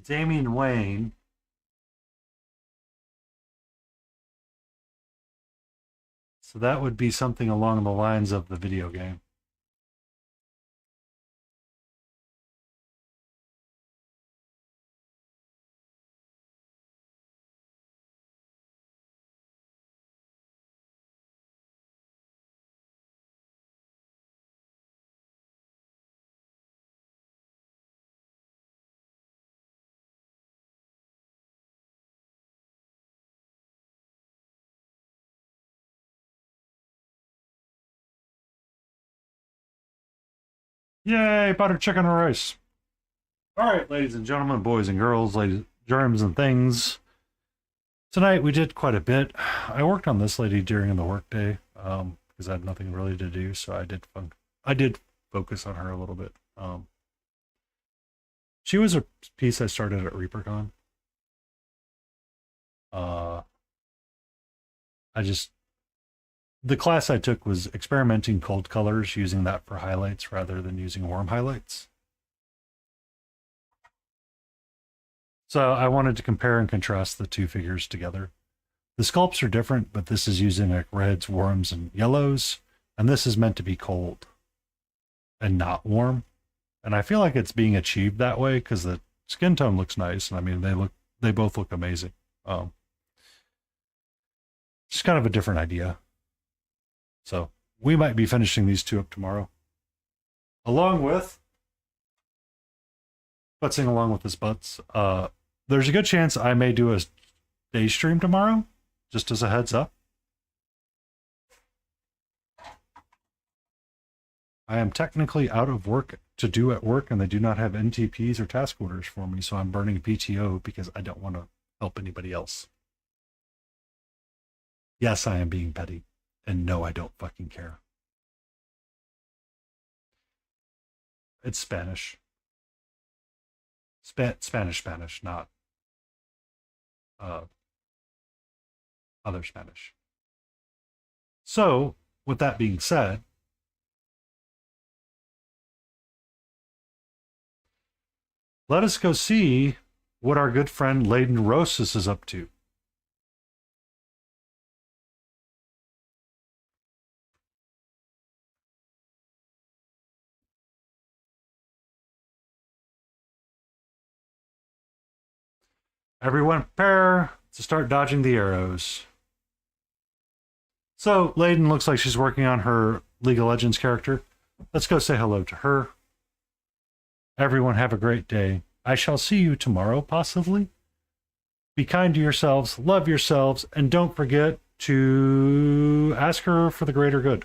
Damian Wayne. So that would be something along the lines of the video game. Yay, butter chicken and rice. All right, ladies and gentlemen, boys and girls, ladies, germs and things. Tonight we did quite a bit. I worked on this lady during the workday because I had nothing really to do, so I did focus on her a little bit. She was a piece I started at ReaperCon. The class I took was experimenting cold colors, using that for highlights rather than using warm highlights. So I wanted to compare and contrast the two figures together. The sculpts are different, but this is using like reds, warms, and yellows, and this is meant to be cold and not warm. And I feel like it's being achieved that way because the skin tone looks nice, and I mean they both look amazing. Just kind of a different idea. So we might be finishing these two up tomorrow. Along with futzing along with his butts. There's a good chance I may do a day stream tomorrow, just as a heads up. I am technically out of work to do at work, and they do not have NTPs or task orders for me, so I'm burning PTO because I don't want to help anybody else. Yes, I am being petty, and no, I don't fucking care. It's Spanish. Spanish, not other Spanish. So, with that being said, let us go see what our good friend Layden Rosas is up to. Everyone prepare to start dodging the arrows. So, Layden looks like she's working on her League of Legends character. Let's go say hello to her. Everyone have a great day. I shall see you tomorrow, possibly. Be kind to yourselves, love yourselves, and don't forget to ask her for the greater good.